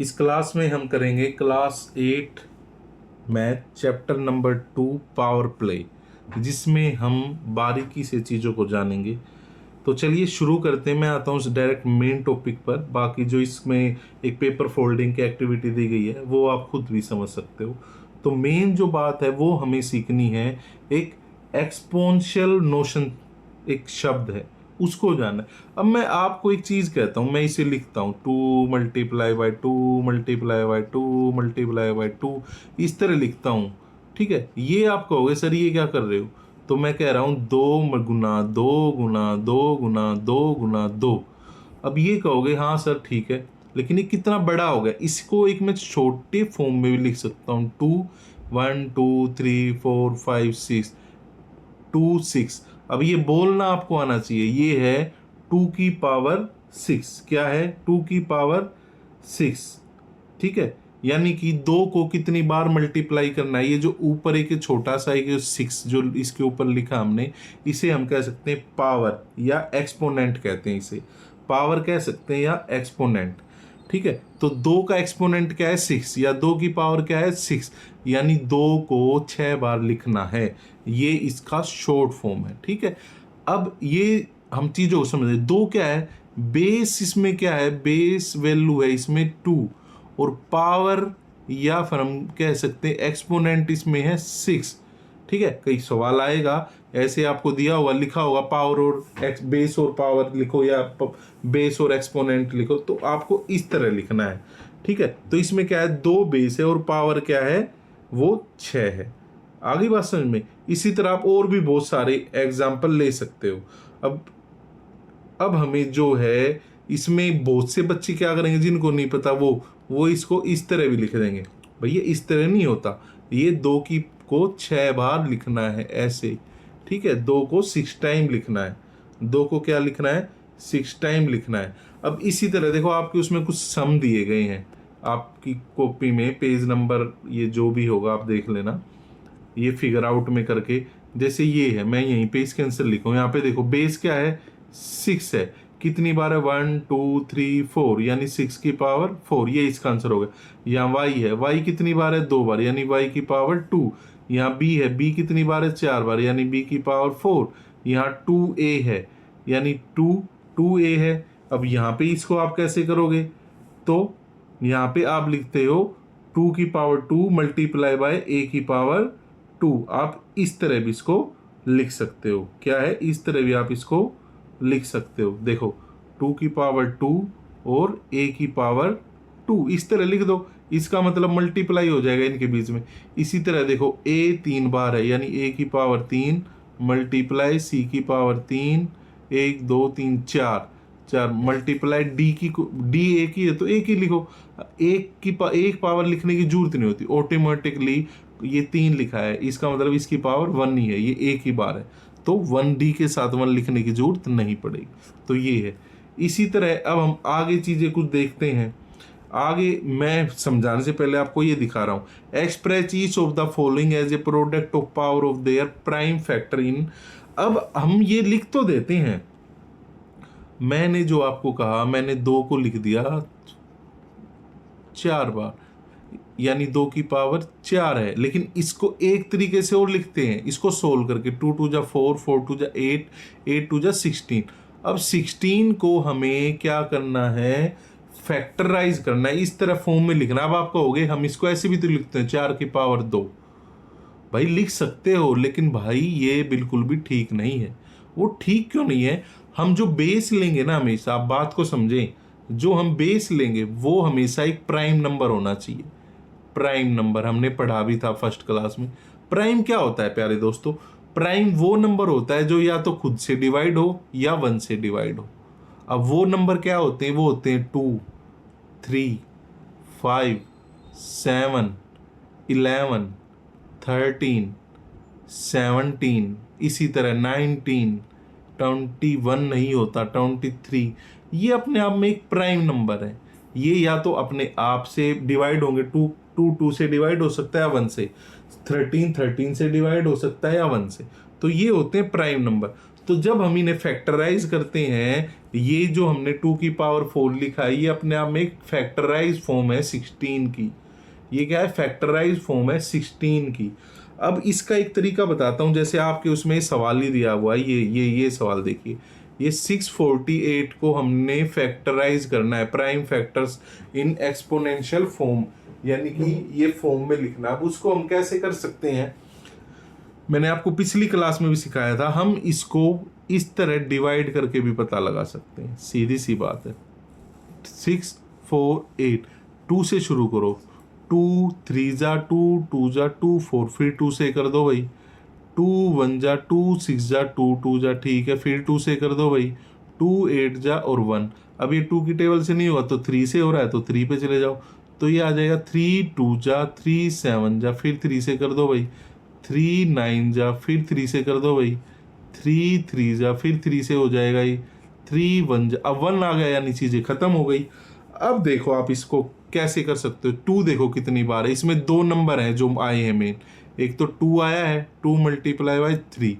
इस क्लास में हम करेंगे class 8 math chapter number 2 power play, जिसमें हम बारीकी से चीज़ों को जानेंगे। तो चलिए शुरू करते हैं। मैं आता हूँ डायरेक्ट मेन टॉपिक पर। बाकी जो इसमें एक पेपर फोल्डिंग की एक्टिविटी दी गई है वो आप खुद भी समझ सकते हो। तो मेन जो बात है वो हमें सीखनी है, एक एक्सपोनेंशियल नोशन, एक शब्द है, उसको जानना है। अब मैं आपको एक चीज़ कहता हूँ, मैं इसे लिखता हूँ 2 × 2 × 2 इस तरह लिखता हूँ। ठीक है, ये आप कहोगे सर ये क्या कर रहे हो, तो मैं कह रहा हूँ 2 × 2 × 2 × 2 × 2। अब ये कहोगे हाँ सर ठीक है, लेकिन ये कितना बड़ा हो गया। इसको एक मैं छोटे फॉर्म में भी लिख सकता हूँ 1 2 3 4 5 6 2 6। अब ये बोलना आपको आना चाहिए, ये है 2⁶। क्या है 2⁶? ठीक है, यानी कि 2 को कितनी बार मल्टीप्लाई करना है। ये जो ऊपर एक छोटा सा एक 6 जो इसके ऊपर लिखा हमने, इसे हम कह सकते हैं पावर या एक्सपोनेंट कहते हैं। इसे पावर कह सकते हैं या एक्सपोनेंट। ठीक है, तो 2 का एक्सपोनेंट क्या है 6, या 2 की पावर क्या है 6, यानी 2 को 6 बार लिखना है। ये इसका शॉर्ट फॉर्म है। ठीक है, अब ये हम चीज़ों को समझे। 2 क्या है, बेस इसमें क्या है, बेस वैल्यू है इसमें 2, और पावर या फिर हम कह सकते हैं एक्सपोनेंट इसमें है 6। ठीक है, कई सवाल आएगा ऐसे आपको दिया होगा, लिखा होगा पावर और बेस और पावर लिखो, या बेस और एक्सपोनेंट लिखो, तो आपको इस तरह लिखना है। ठीक है, तो इसमें क्या है 2 बेस है और पावर क्या है वो 6 है। आगे बात समझ में। इसी तरह आप और भी बहुत सारे एग्जाम्पल ले सकते हो। अब हमें जो है इसमें बहुत से बच्चे क्या करेंगे, जिनको नहीं पता वो इसको इस तरह भी लिख देंगे। भैया इस तरह नहीं होता, ये 2 को 6 बार लिखना है ऐसे। ठीक है, 2 को 6 टाइम लिखना है। 2 को क्या लिखना है 6 टाइम लिखना है। अब इसी तरह देखो आपके उसमें कुछ सम दिए गए हैं, आपकी कॉपी में पेज नंबर ये जो भी होगा आप देख लेना, ये फिगर आउट में करके। जैसे ये है, मैं यहीं पे इसके आंसर लिखूँ। यहाँ पे देखो बेस क्या है 6 है, कितनी बार है 1 2 3 4, यानी 6 की पावर 4, ये इसका आंसर हो गया। यहाँ y है, y कितनी बार है 2 बार, यानी y की पावर 2। यहाँ b है, b कितनी बार है 4 बार, यानी b की पावर 4। यहाँ 2a है, यानी 2a है। अब यहाँ पे इसको आप कैसे करोगे, तो यहाँ पे आप लिखते हो 2⁵ मल्टीप्लाई बाय a की पावर 2। आप इस तरह भी इसको लिख सकते हो। क्या है, इस तरह भी आप इसको लिख सकते हो। देखो 2⁵ और a की पावर 2 इस तरह लिख दो, इसका मतलब मल्टीप्लाई हो जाएगा इनके बीच में। इसी तरह देखो a 3 बार है, यानी a की पावर 3 मल्टीप्लाई c की पावर 3, 1 2 3 4 मल्टीप्लाई डी एक ही है तो एक ही लिखो। एक पावर लिखने की जरूरत नहीं होती, ऑटोमेटिकली ये 3 लिखा है, इसका मतलब इसकी पावर 1 ही है, ये एक ही बार है, तो 1d के साथ 1 लिखने की जरूरत नहीं पड़ेगी। तो ये है। इसी तरह अब हम आगे चीजें कुछ देखते हैं। आगे मैं समझाने से पहले आपको ये दिखा रहा हूं, express each of the following as a product of power of their prime factor in. अब हम ये लिख तो देते हैं, मैंने जो आपको कहा, मैंने 2 को लिख दिया 4 बार, यानी 2 की पावर 4 है, लेकिन इसको एक तरीके से और लिखते हैं, इसको सोल्व करके 2 2 जा 4 4 2 जा 8 8 2 जा 16। अब 16 को हमें क्या करना है, फैक्टराइज करना है, इस तरह फॉर्म में लिखना। अब आप कहोगे हम इसको ऐसे भी तो लिखते हैं 4 की पावर 2। भाई लिख सकते हो, लेकिन भाई ये बिल्कुल भी ठीक नहीं है। वो ठीक क्यों नहीं है, हम जो बेस लेंगे ना, हमेशा आप बात को समझें, जो हम बेस लेंगे वो हमेशा एक प्राइम नंबर होना चाहिए। प्राइम नंबर हमने पढ़ा भी था फर्स्ट क्लास में। प्राइम क्या होता है प्यारे दोस्तों, प्राइम वो नंबर होता है जो या तो खुद से डिवाइड हो या 1 से डिवाइड हो। अब वो नंबर क्या होते हैं, वो होते हैं 2 3 5 7 11 13 17, इसी तरह 19 21 नहीं होता 23। ये अपने आप में एक प्राइम नंबर है। ये या तो अपने आप से डिवाइड होंगे, 2 से डिवाइड हो सकता है 1 से, 13 से डिवाइड हो सकता है या 1 से। तो ये होते हैं प्राइम नंबर। तो जब हम इन्हें फैक्टराइज करते हैं, ये जो हमने 2 की पावर 4 लिखा है, ये अपने आप में एक फैक्टराइज फॉर्म है 16 की। ये क्या है? फैक्टराइज फॉर्म है 16 की। अब इसका एक तरीका बताता हूँ, जैसे आपके उसमें सवाल ही दिया हुआ है, ये सवाल देखिए, ये 648 को हमने फैक्टराइज करना है prime factors in exponential form, यानी कि ये फॉर्म में लिखना। अब उसको हम कैसे कर सकते हैं, मैंने आपको पिछली क्लास में भी सिखाया था, हम इसको इस तरह डिवाइड करके भी पता लगा सकते हैं, सीधी सी बात है। 6 4 8, 2 से शुरू करो, 2 3 जा 2, 2 जा 2 4, फिर 2 से कर दो भाई, 2 1 जा 2, 6 जा 2, 2 जा, ठीक है, फिर 2 से कर दो भाई, 2 8 जा और 1। अब ये 2 की टेबल से नहीं होगा तो 3 से हो रहा है, तो 3 पे चले जाओ, तो ये आ जाएगा 3 2 जा 3 7 जा, फिर 3 से कर दो भाई, 3 9 जा, फिर 3 से कर दो भाई, 3 3 जा, फिर 3 से हो जाएगा ये 3 1 जा। अब 1 आ गया यानी चीजें खत्म हो गई। अब देखो आप इसको कैसे कर सकते हो, 2 देखो कितनी बार है, इसमें 2 नंबर हैं जो आए हैं मेन, एक तो 2 आया है, 2 मल्टीप्लाई बाय 3।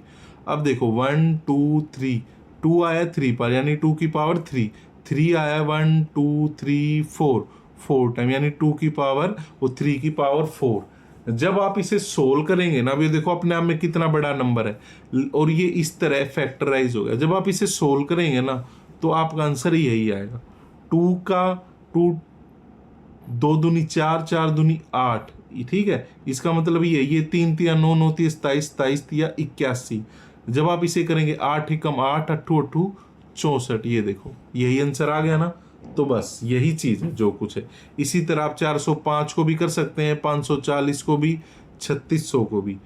अब देखो 1 2 3, 2 आया 3 पर यानी 2 की पावर 3, 3 आया 1 2 3 4, 4 टाइम यानी 2 की पावर वो 3 की पावर 4। जब आप इसे सोल्व करेंगे ना, अब ये देखो अपने आप में कितना बड़ा नंबर है और ये इस तरह फैक्टराइज हो गया। जब आप इसे सोल्व करेंगे ना तो आपका आंसर ही यही आएगा। 2 का 2 2 दूनी 4, 4 दूनी 8, ठीक है, इसका मतलब ये 3 तिया 9, 9 तिया 27, 27 तिया 81। जब आप इसे करेंगे 8 एकम 8, 8 8 64, ये देखो यही आंसर आ गया ना। तो बस यही चीज है जो कुछ है। इसी तरह आप 405 को भी कर सकते हैं, 540 को भी, 3600 को भी।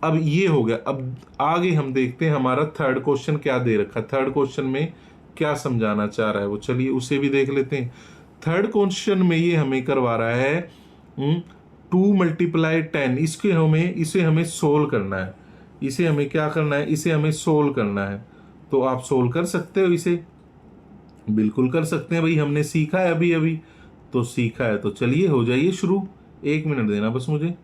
अब ये हो गया। अब आगे हम देखते हैं हमारा थर्ड क्वेश्चन क्या दे रखा है, थर्ड क्वेश्चन में क्या समझाना चाह रहा है वो, चलिए उसे भी देख लेते हैं। थर्ड क्वेश्चन में ये हमें करवा रहा है 2 मल्टीप्लाई 10, इसे हमें सोल्व करना है। इसे हमें क्या करना है, इसे हमें सोल्व करना है। तो आप सोल्व कर सकते हो इसे, बिल्कुल कर सकते हैं भाई, हमने सीखा है अभी अभी तो सीखा है। तो चलिए हो जाइए शुरू, 1 मिनट देना बस मुझे।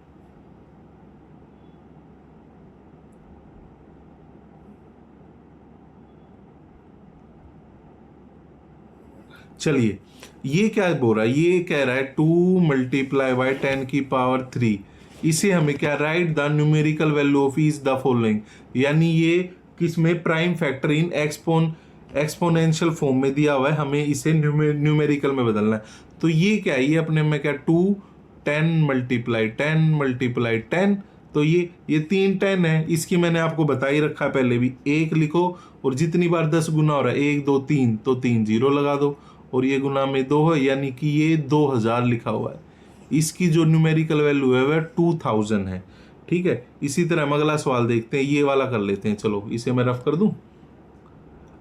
चलिए ये क्या बोल रहा है, ये कह रहा है 2 मल्टीप्लाई बाय 10 की पावर 3। इसे हमें क्या, right the numerical value of each the following, यानी ये किसमें, prime factor in exponential form में दिया हुआ है, हमें इसे न्यूमेरिकल में बदलना है। तो ये क्या है, ये अपने में क्या 2 10 मल्टीप्लाई 10 मल्टीप्लाई 10, तो ये 3 10 है। इसकी मैंने आपको बता ही रखा है पहले भी, 1 लिखो और जितनी बार 10 गुना हो रहा है 1 2 3 तो 3 0 लगा दो, और ये गुना में 2 है यानी कि ये 2000 लिखा हुआ है। इसकी जो न्यूमेरिकल वैल्यू है वह 2000 है, ठीक है। इसी तरह हम अगला सवाल देखते हैं, ये वाला कर लेते हैं, चलो इसे मैं रफ कर दूं।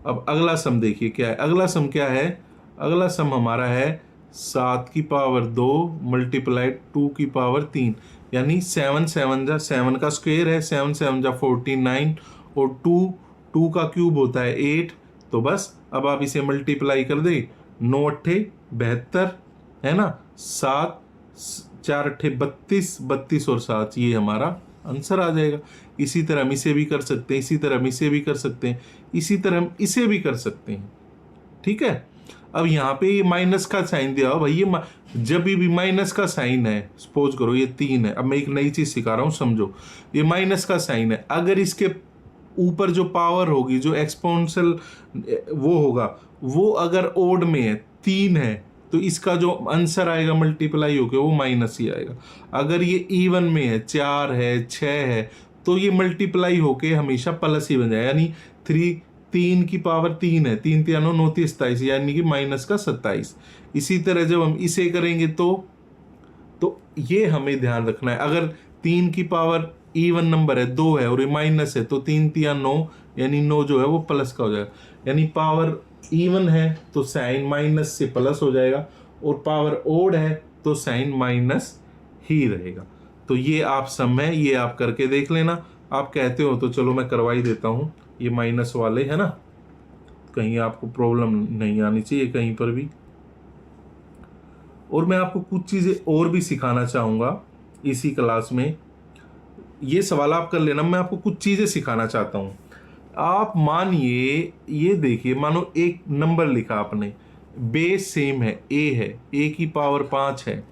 अब अगला सम देखिए क्या है, अगला सम क्या है, अगला सम हमारा है 7 की पावर 2 मल्टीप्लाई 2 की पावर 3, यानी 7 7 जा 7 का स्क्वायर है, 7 7 जा 49, और 2 का क्यूब होता है 8। तो बस अब आप इसे मल्टीप्लाई कर दे, 9 अट्ठे 72 है ना, 7 4 अट्ठे 32, 32 और 7, ये हमारा आंसर आ जाएगा। इसी तरह हम इसे भी कर सकते हैं, इसी तरह हम इसे भी कर सकते हैं, इसी तरह हम इसे भी कर सकते हैं, ठीक है। अब यहाँ पे ये माइनस का साइन दिया हो भाई, ये जब भी माइनस का साइन है, सपोज करो ये 3 है, अब मैं एक नई चीज सिखा रहा हूँ समझो, ये माइनस का साइन है, अगर इसके ऊपर जो पावर होगी, जो एक्सपोनेंशियल वो होगा, वो अगर ओड में है 3 है, तो इसका जो आंसर आएगा मल्टीप्लाई होके वो माइनस ही आएगा। अगर ये इवन में है, 4 है 6 है, तो ये मल्टीप्लाई होके हमेशा प्लस ही बन जाएगा, यानी 3 की पावर 3 है, 3 3 9 9 27, यानी कि माइनस का 27। इसी तरह जब हम इसे करेंगे तो ये हमें ध्यान रखना है, अगर 3 की पावर इवन नंबर है 2 है और ये माइनस है, तो 3 3 9 यानी 9 जो है वो प्लस का हो जाएगा, यानी पावर इवन है तो साइन माइनस से प्लस हो जाएगा, और पावर ओड है तो साइन माइनस ही रहेगा। तो ये आप सम है, ये आप करके देख लेना। आप कहते हो तो चलो मैं करवा ही देता हूँ, ये माइनस वाले है ना, कहीं आपको प्रॉब्लम नहीं आनी चाहिए कहीं पर भी। और मैं आपको कुछ चीजें और भी सिखाना चाहूंगा इसी क्लास में, ये सवाल आप कर लेना, मैं आपको कुछ चीजें सिखाना चाहता हूँ। आप मानिए, ये देखिए, मानो एक नंबर लिखा आपने, बेस सेम है, ए है, ए की पावर 5 है,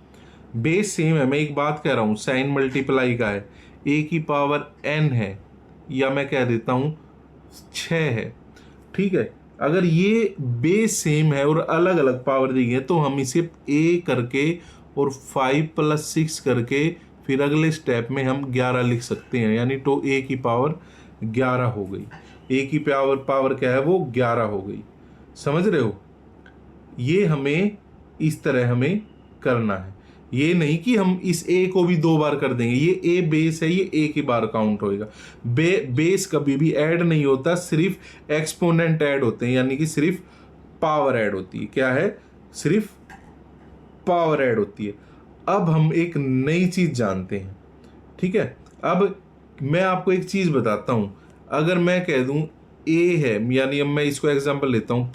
बेस सेम है। मैं एक बात कह रहा हूँ, साइन मल्टीप्लाई का है, ए की पावर n है, या मैं कह देता हूँ 6 है, ठीक है। अगर ये बेस सेम है और अलग अलग पावर दी गई है, तो हम इसे a करके और 5 + 6 करके फिर अगले स्टेप में हम 11 लिख सकते हैं, यानी तो a की पावर 11 हो गई। a की पावर क्या है, वो 11 हो गई। समझ रहे हो? ये हमें इस तरह हमें करना है, ये नहीं कि हम इस a को भी 2 बार कर देंगे। ये a बेस है, ये a की बार काउंट होएगा। बेस कभी भी ऐड नहीं होता, सिर्फ एक्सपोनेंट ऐड होते हैं, यानी कि सिर्फ पावर ऐड होती है। क्या है? सिर्फ पावर ऐड होती है। अब हम एक नई चीज जानते हैं, ठीक है। अब मैं आपको एक चीज बताता हूं, अगर मैं कह दूं a है, यानी अब मैं इसको एग्जांपल लेता हूं,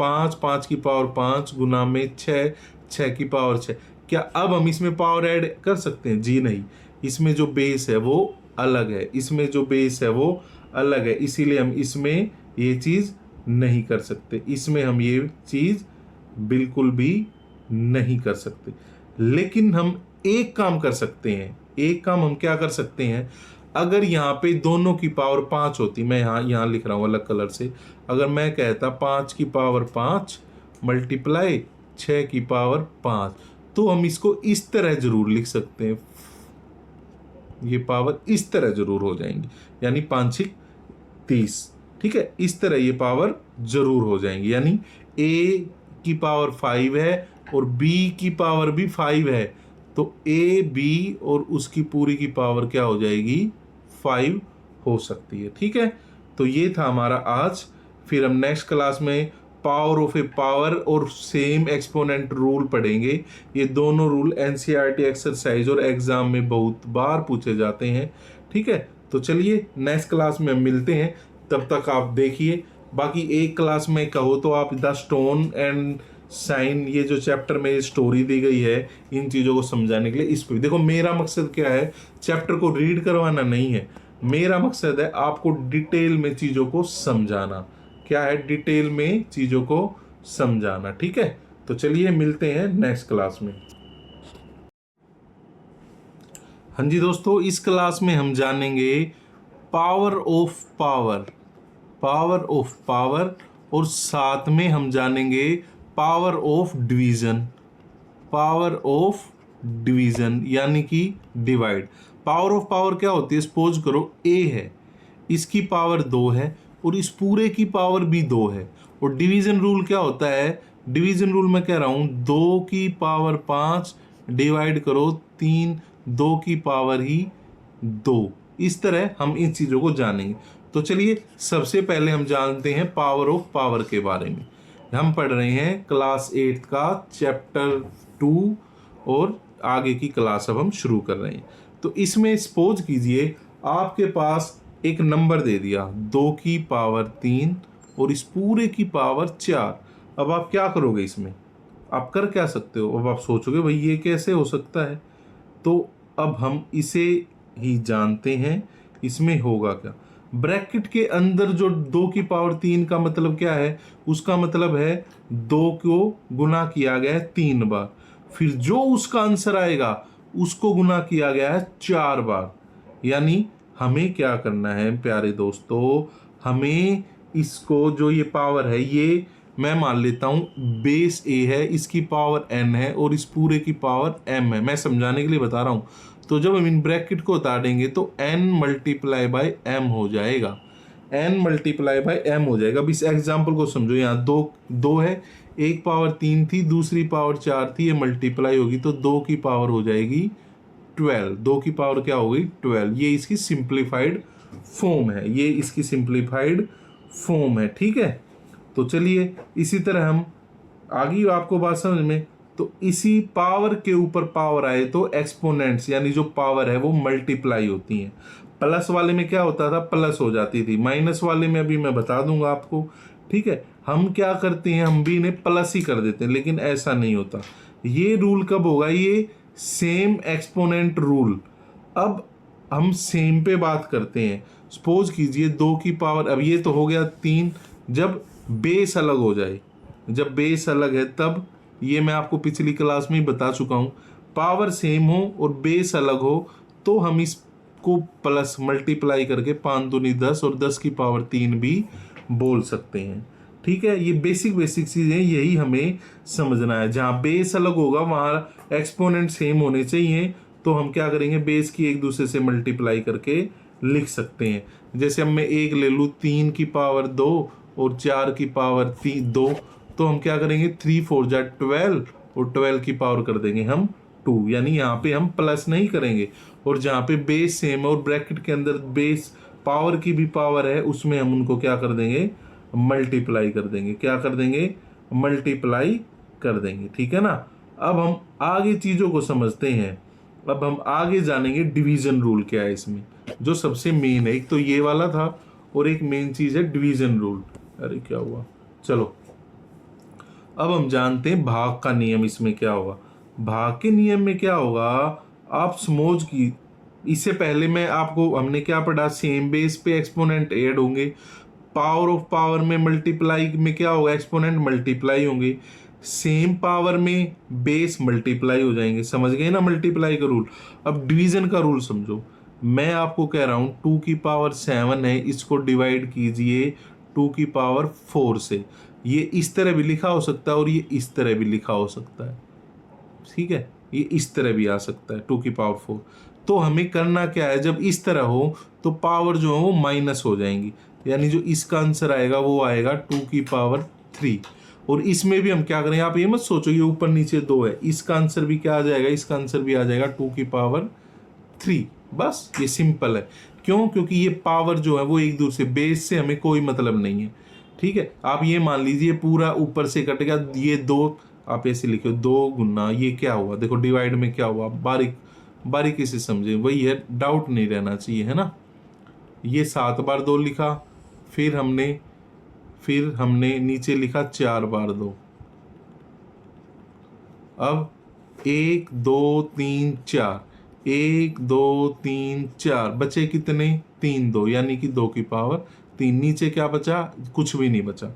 5 की पावर 5 गुना में 6 की पावर 6, क्या अब हम इसमें पावर ऐड कर सकते हैं? जी नहीं, इसमें जो बेस है वो अलग है, इसमें जो बेस है वो अलग है, इसीलिए हम इसमें ये चीज नहीं कर सकते, इसमें हम ये चीज बिल्कुल भी नहीं कर सकते। लेकिन हम एक काम कर सकते हैं, एक काम हम क्या कर सकते हैं, अगर यहाँ पे दोनों की पावर 5 होती, मैं यहाँ लिख रहा हूँ अलग कलर से, अगर मैं कहता 5 की पावर 5 मल्टीप्लाई 6 की पावर 5, तो हम इसको इस तरह जरूर लिख सकते हैं, ये पावर इस तरह जरूर हो जाएंगी, यानी 5 6 30, ठीक है, इस तरह ये पावर जरूर हो जाएंगी। यानी a की पावर 5 है और b की पावर भी 5 है, तो a b और उसकी पूरी की पावर क्या हो जाएगी? 5 हो सकती है, ठीक है। तो ये था हमारा आज। फिर हम नेक्स्ट क्लास में पावर ऑफ ए पावर और सेम एक्सपोनेंट रूल पढ़ेंगे। ये दोनों रूल एनसीईआरटी एक्सरसाइज और एग्जाम में बहुत बार पूछे जाते हैं, ठीक है। तो चलिए नेक्स्ट क्लास में हम मिलते हैं, तब तक आप देखिए। बाकी एक क्लास में कहो तो आप द स्टोन एंड साइन, ये जो चैप्टर में स्टोरी दी गई है इन चीज़ों को समझाने के लिए, इस पर देखो मेरा मकसद क्या है, चैप्टर को रीड करवाना नहीं है, मेरा मकसद है आपको डिटेल में चीज़ों को समझाना। क्या है? डिटेल में चीज़ों को समझाना, ठीक है। तो चलिए मिलते हैं नेक्स्ट क्लास में। हाँ जी दोस्तों, इस क्लास में हम जानेंगे power of power, power of power, और साथ में हम जानेंगे power of division, power of division यानी कि डिवाइड। पावर ऑफ पावर क्या होती है? सपोज करो a है, इसकी पावर 2 है और इस पूरे की पावर भी 2 है। और डिवीजन रूल क्या होता है? डिवीजन रूल मैं कह रहा हूँ 2 की पावर 5 डिवाइड करो 3, 2 की पावर ही 2। इस तरह हम इन चीज़ों को जानेंगे। तो चलिए सबसे पहले हम जानते हैं पावर ऑफ पावर के बारे में। हम पढ़ रहे हैं क्लास 8 का चैप्टर 2 और आगे की क्लास अब हम शुरू कर रहे हैं। तो इसमें सपोज कीजिए आपके पास एक नंबर दे दिया 2 की पावर 3 और इस पूरे की पावर 4। अब आप क्या करोगे? इसमें आप कर क्या सकते हो? अब आप सोचोगे भाई ये कैसे हो सकता है, तो अब हम इसे ही जानते हैं, इसमें होगा क्या। ब्रैकेट के अंदर जो 2 की पावर 3 का मतलब क्या है? उसका मतलब है 2 को गुना किया गया है 3 बार, फिर जो उसका आंसर आएगा उसको गुना किया गया है 4 बार। यानी हमें क्या करना है प्यारे दोस्तों, हमें इसको जो ये पावर है, ये मैं मान लेता हूँ बेस a है, इसकी पावर n है और इस पूरे की पावर m है। मैं समझाने के लिए बता रहा हूँ। तो जब हम इन ब्रैकेट को उतारेंगे तो n मल्टीप्लाई बाय m हो जाएगा, n मल्टीप्लाई बाय m हो जाएगा। अब इस एग्जाम्पल को समझो, यहाँ 2 है, एक पावर 3 थी, दूसरी पावर 4 थी, ये मल्टीप्लाई होगी तो 2 की पावर हो जाएगी 12। 2 की पावर क्या हो गई? 12। ये इसकी सिंप्लीफाइड फॉर्म है, ये इसकी सिंप्लीफाइड फॉर्म है, ठीक है। तो चलिए इसी तरह हम आगे, आपको बात समझ में, तो इसी पावर के ऊपर पावर आए तो एक्सपोनेंट्स यानी जो पावर है वो मल्टीप्लाई होती हैं। प्लस वाले में क्या होता था? प्लस हो जाती थी। माइनस वाले में अभी मैं बता दूंगा आपको, ठीक है। हम क्या करते हैं, हम भी इन्हें प्लस ही कर देते हैं, लेकिन ऐसा नहीं होता। ये रूल कब होगा? ये सेम एक्सपोनेंट रूल। अब हम सेम पे बात करते हैं। सपोज कीजिए 2 की पावर, अब ये तो हो गया 3, जब बेस अलग हो जाए, जब बेस अलग है तब, ये मैं आपको पिछली क्लास में ही बता चुका हूँ, पावर सेम हो और बेस अलग हो तो हम इसको प्लस मल्टीप्लाई करके 5 दूनी 10 और 10 की पावर 3 भी बोल सकते हैं। ठीक है, ये बेसिक चीजें यही हमें समझना है। जहाँ बेस अलग होगा वहाँ एक्सपोनेंट सेम होने चाहिए, तो हम क्या करेंगे, बेस की एक दूसरे से मल्टीप्लाई करके लिख सकते हैं। जैसे अब मैं एक ले लूँ 3 की पावर 2 और 4 की पावर 2, तो हम क्या करेंगे 3 4 जा 12 और 12 की पावर कर देंगे हम 2, यानी यहाँ पे हम प्लस नहीं करेंगे। और जहाँ पे बेस सेम है और ब्रैकेट के अंदर बेस पावर की भी पावर है, उसमें हम उनको क्या कर देंगे, मल्टीप्लाई कर देंगे। क्या कर देंगे, मल्टीप्लाई कर देंगे। ठीक है ना। अब हम आगे चीज़ों को समझते हैं। अब हम आगे जानेंगे डिवीजन रूल क्या है इसमें, जो सबसे मेन है। एक तो ये वाला था और एक मेन चीज़ है डिवीजन रूल। अरे क्या हुआ, चलो अब हम जानते हैं भाग का नियम इसमें क्या होगा। भाग के नियम में क्या होगा, आप समझ की, इससे पहले मैं आपको, हमने क्या पढ़ा, सेम बेस पे एक्सपोनेंट ऐड होंगे, पावर ऑफ पावर में मल्टीप्लाई में क्या होगा, एक्सपोनेंट मल्टीप्लाई होंगे, सेम पावर में बेस मल्टीप्लाई हो जाएंगे। समझ गए ना मल्टीप्लाई का रूल। अब डिवीजन का रूल समझो। मैं आपको कह रहा हूं 2 की पावर 7 है, इसको डिवाइड कीजिए 2 की पावर 4 से। ये इस तरह भी लिखा हो सकता है और ये इस तरह भी लिखा हो सकता है। ठीक है, ये इस तरह भी आ सकता है 2 की पावर 4। तो हमें करना क्या है, जब इस तरह हो तो पावर जो है वो माइनस हो जाएंगी, यानी जो इसका आंसर आएगा वो आएगा 2 की पावर 3। और इसमें भी हम क्या करें, आप ये मत सोचो ये ऊपर नीचे 2 है, इसका आंसर भी क्या आ जाएगा, इसका आंसर भी आ जाएगा 2 की पावर 3। बस ये सिंपल है। क्यों, क्योंकि ये पावर जो है वो एक दूसरे, बेस से हमें कोई मतलब नहीं है। ठीक है, आप ये मान लीजिए पूरा ऊपर से कट गया, ये 2 आप ऐसे लिखो, 2 गुना ये क्या हुआ, देखो डिवाइड में क्या हुआ, बारीकी से समझे, वही है, डाउट नहीं रहना चाहिए, है ना। ये 7 बार 2 लिखा, फिर हमने नीचे लिखा 4 बार 2। अब 1 2 3 4, 1 2 3 4, बचे कितने, 3 2, यानी कि 2 की पावर 3। नीचे क्या बचा, कुछ भी नहीं बचा,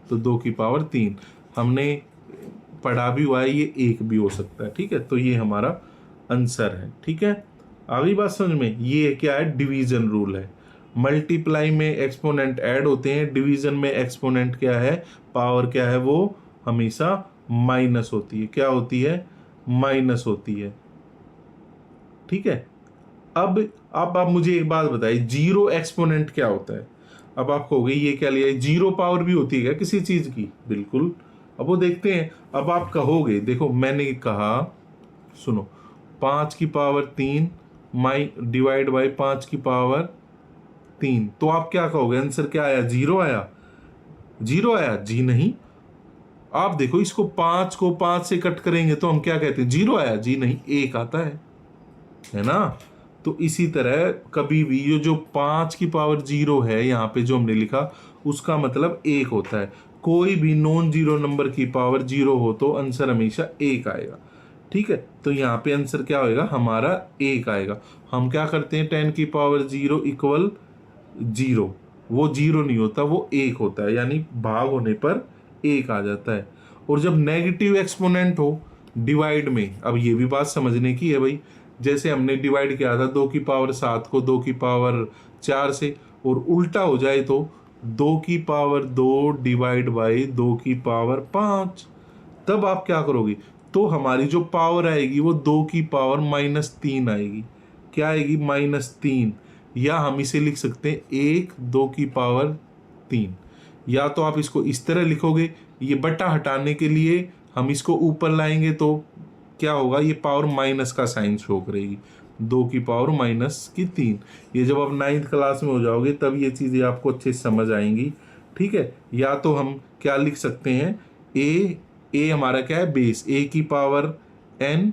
तो 2 की पावर 3। हमने पढ़ा भी हुआ है, ये 1 भी हो सकता है। ठीक है, तो ये हमारा आंसर है। ठीक है, अगली बात समझ में, ये क्या है, डिवीजन रूल है। मल्टीप्लाई में एक्सपोनेंट ऐड होते हैं, डिवीजन में एक्सपोनेंट क्या है, पावर क्या है, वो हमेशा माइनस होती है। क्या होती है, माइनस होती है। ठीक है, अब आप मुझे एक बात बताइए, जीरो एक्सपोनेंट क्या होता है। अब आप कहोगे ये क्या लिया, जीरो पावर भी होती है क्या किसी चीज की, बिल्कुल। अब वो देखते हैं। अब आप कहोगे, देखो मैंने कहा, सुनो, 5 की पावर 3 माई डिवाइड बाई 5 की पावर 3, तो आप क्या कहोगे, आंसर क्या आया, जीरो आया, जीरो आया, जी नहीं। आप देखो इसको 5 को 5 से कट करेंगे तो हम क्या कहते हैं, जीरो आया, जी नहीं, 1 आता है ना। तो इसी तरह कभी भी ये जो 5 की पावर 0 है यहाँ पे जो हमने लिखा, उसका मतलब 1 होता है। कोई भी नॉन जीरो नंबर की पावर 0 हो तो आंसर हमेशा 1 आएगा। ठीक है, तो यहाँ पे आंसर क्या होएगा, हमारा 1 आएगा। हम क्या करते हैं, 10 की पावर 0 इक्वल 0, वो 0 नहीं होता, वो 1 होता है, यानी भाग होने पर 1 आ जाता है। और जब नेगेटिव एक्सपोनेंट हो डिवाइड में, अब ये भी बात समझने की है भाई, जैसे हमने डिवाइड किया था 2 की पावर 7 को 2 की पावर 4 से, और उल्टा हो जाए तो 2 की पावर 2 डिवाइड बाई 2 की पावर 5, तब आप क्या करोगे, तो हमारी जो पावर आएगी वो 2 की पावर -3 आएगी। क्या आएगी, -3। या हम इसे लिख सकते हैं 1 2 की पावर 3। या तो आप इसको इस तरह लिखोगे, ये बटा हटाने के लिए हम इसको ऊपर लाएंगे तो क्या होगा, ये पावर माइनस का साइन शो करेगी, 2 की पावर -3। ये जब आप 9th क्लास में हो जाओगे तब ये चीज़ें आपको अच्छे से समझ आएंगी। ठीक है, या तो हम क्या लिख सकते हैं, ए हमारा क्या है, बेस, ए की पावर n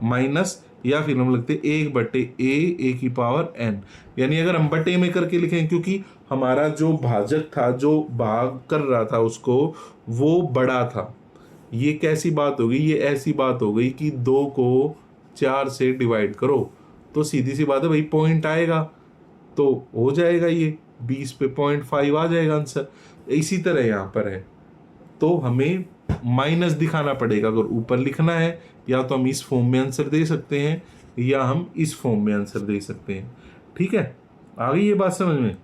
माइनस, या फिर हम लिखते हैं 1/a, ए की पावर n। यानी अगर हम बटे में करके लिखें, क्योंकि हमारा जो भाजक था, जो भाग कर रहा था उसको, वो बड़ा था। ये कैसी बात हो गई, ये ऐसी बात हो गई कि 2 को 4 से डिवाइड करो, तो सीधी सी बात है भाई, पॉइंट आएगा। तो हो जाएगा ये 20 पे 0.5 आ जाएगा आंसर। इसी तरह यहाँ पर है, तो हमें माइनस दिखाना पड़ेगा। अगर ऊपर लिखना है या तो हम इस फॉर्म में आंसर दे सकते हैं या हम इस फॉर्म में आंसर दे सकते हैं। ठीक है, आ गई ये बात समझ में।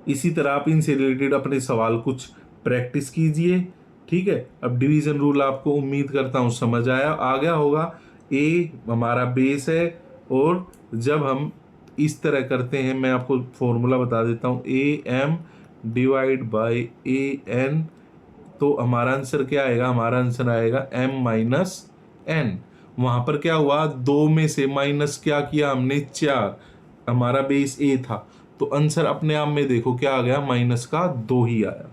इसी तरह आप इनसे रिलेटेड अपने सवाल कुछ प्रैक्टिस कीजिए। ठीक है, अब डिवीजन रूल आपको उम्मीद करता हूँ समझ आ गया होगा। ए हमारा बेस है, और जब हम इस तरह करते हैं, मैं आपको फॉर्मूला बता देता हूँ, a m divide by a n, तो हमारा आंसर क्या आएगा, हमारा आंसर आएगा m माइनस एन। वहां पर क्या हुआ, 2 में से माइनस क्या किया हमने, 4, हमारा बेस a था, तो आंसर अपने आप में देखो क्या आ गया, माइनस का 2 ही आया।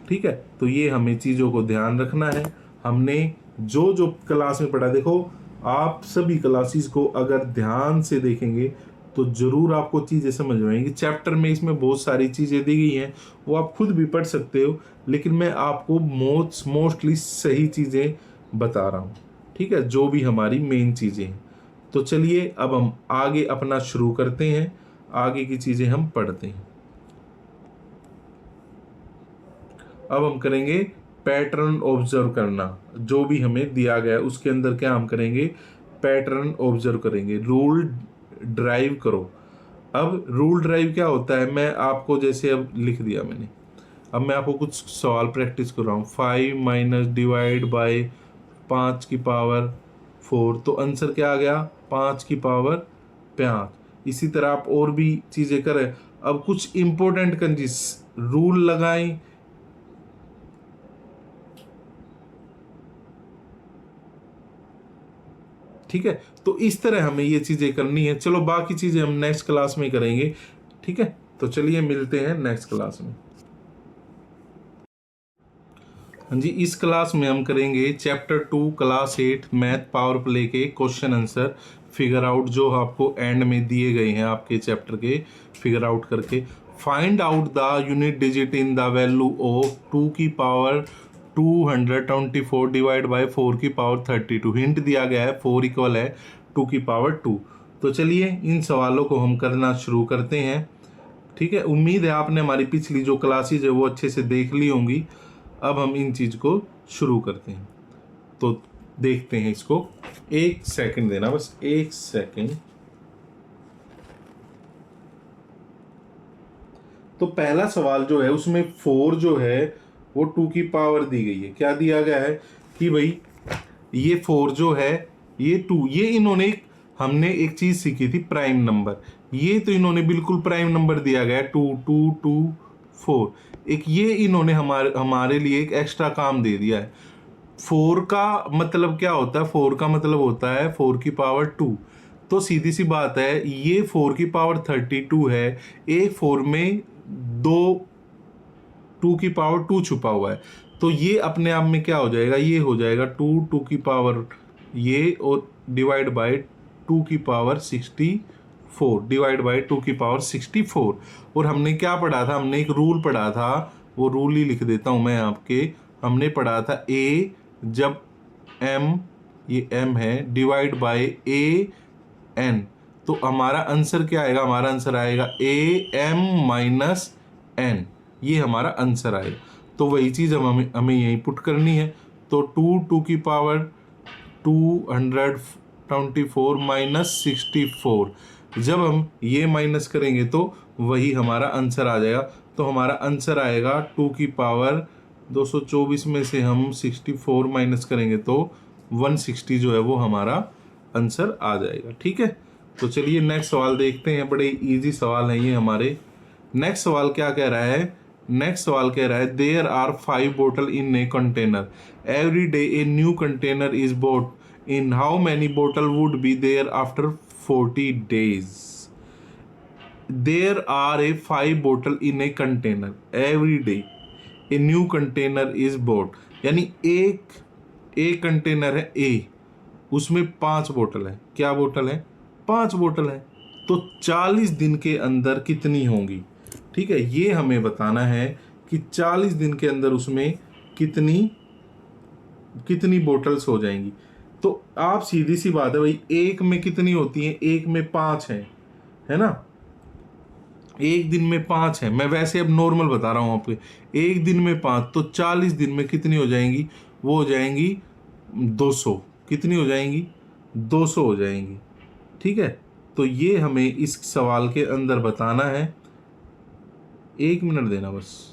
ठीक है, तो ये हमें चीज़ों को ध्यान रखना है। हमने जो जो क्लास में पढ़ा, देखो आप सभी क्लासेस को अगर ध्यान से देखेंगे तो जरूर आपको चीज़ें समझ में आएंगी। चैप्टर में इसमें बहुत सारी चीज़ें दी गई हैं, वो आप खुद भी पढ़ सकते हो, लेकिन मैं आपको मोस्टली सही चीज़ें बता रहा हूँ। ठीक है, जो भी हमारी मेन चीज़ें हैं। तो चलिए अब हम आगे अपना शुरू करते हैं, आगे की चीज़ें हम पढ़ते हैं। अब हम करेंगे पैटर्न ऑब्जर्व करना। जो भी हमें दिया गया है उसके अंदर क्या हम करेंगे, पैटर्न ऑब्जर्व करेंगे। रूल ड्राइव करो। अब रूल ड्राइव क्या होता है, मैं आपको जैसे अब लिख दिया मैंने, अब मैं आपको कुछ सवाल प्रैक्टिस कर रहा हूँ। 5 माइनस डिवाइड बाई 5 की पावर 4, तो आंसर क्या आ गया, 5 की पावर 5। इसी तरह आप और भी चीज़ें करें। अब कुछ इंपॉर्टेंट कंजीज रूल लगाएं। ठीक है, तो इस तरह हमें ये चीज़ें करनी है। चलो बाकी चीज़ें हम नेक्स्ट क्लास में करेंगे। ठीक है, तो चलिए मिलते हैं नेक्स्ट क्लास में। हाँ जी, इस क्लास में हम करेंगे chapter 2 class 8 math power play के क्वेश्चन आंसर फिगर आउट, जो आपको एंड में दिए गए हैं आपके चैप्टर के, फिगर आउट करके। Find out the unit digit in the value of 2 की पावर 224 डिवाइड बाई 4 की पावर 32। हिंट दिया गया है 4 इक्वल है 2 की पावर 2। तो चलिए इन सवालों को हम करना शुरू करते हैं। ठीक है, उम्मीद है आपने हमारी पिछली जो क्लासेज है वो अच्छे से देख ली होंगी। अब हम इन चीज़ को शुरू करते हैं, तो देखते हैं इसको। 1 सेकंड देना, बस 1 सेकंड। तो पहला सवाल जो है उसमें 4 जो है वो 2 की पावर दी गई है। क्या दिया गया है कि भाई ये 4 जो है ये 2, ये इन्होंने हमने एक चीज सीखी थी प्राइम नंबर, ये तो इन्होंने बिल्कुल प्राइम नंबर दिया गया है 2 2 2 4। एक ये इन्होंने हमारे लिए एक एक्स्ट्रा काम दे दिया है। 4 का मतलब क्या होता है, 4 का मतलब होता है 4 की पावर 2। तो सीधी सी बात है, ये 4 की पावर 32 है, एक 4 में 2 की पावर 2 छुपा हुआ है। तो ये अपने आप में क्या हो जाएगा, ये हो जाएगा 2 की पावर ये, और डिवाइड बाय 2 की पावर 64, डिवाइड बाय 2 की पावर 64। और हमने क्या पढ़ा था, हमने एक रूल पढ़ा था, वो रूल ही लिख देता हूँ मैं आपके। हमने पढ़ा था ए जब m, ये m है, डिवाइड बाय ए n, तो हमारा आंसर क्या आएगा, हमारा आंसर आएगा ए m माइनस n, ये हमारा आंसर आएगा। तो वही चीज़ हमें यहीं पुट करनी है। तो 2 की पावर 224 माइनस 64, जब हम ये माइनस करेंगे तो वही हमारा आंसर आ जाएगा। तो हमारा आंसर आएगा 2 की पावर 224 में से हम 64 माइनस करेंगे तो 160 जो है वो हमारा आंसर आ जाएगा। ठीक है, तो चलिए नेक्स्ट सवाल देखते हैं। बड़े इजी सवाल हैं ये हमारे। नेक्स्ट सवाल क्या कह रहा है, नेक्स्ट सवाल कह रहा है देयर आर 5 बोतल in a container, every day a new container is bought, in how many बोतल would be there after 40 days. There are a 5 बोतल in a container, every day a new container is bought, यानी एक container है ए, उसमें 5 बोतल है। क्या बोतल है, 5 बोतल है। तो 40 दिन के अंदर कितनी होंगी। ठीक है, ये हमें बताना है कि 40 दिन के अंदर उसमें कितनी बोतल्स हो जाएंगी। तो आप सीधी सी बात है भाई, एक में कितनी होती है, एक में 5 है ना। एक दिन में 5 है, मैं वैसे अब नॉर्मल बता रहा हूँ आपको, एक दिन में 5, तो 40 दिन में कितनी हो जाएंगी, वो हो जाएंगी 200। कितनी हो जाएंगी, 200 हो जाएंगी। ठीक है, तो ये हमें इस सवाल के अंदर बताना है। 1 मिनट देना बस।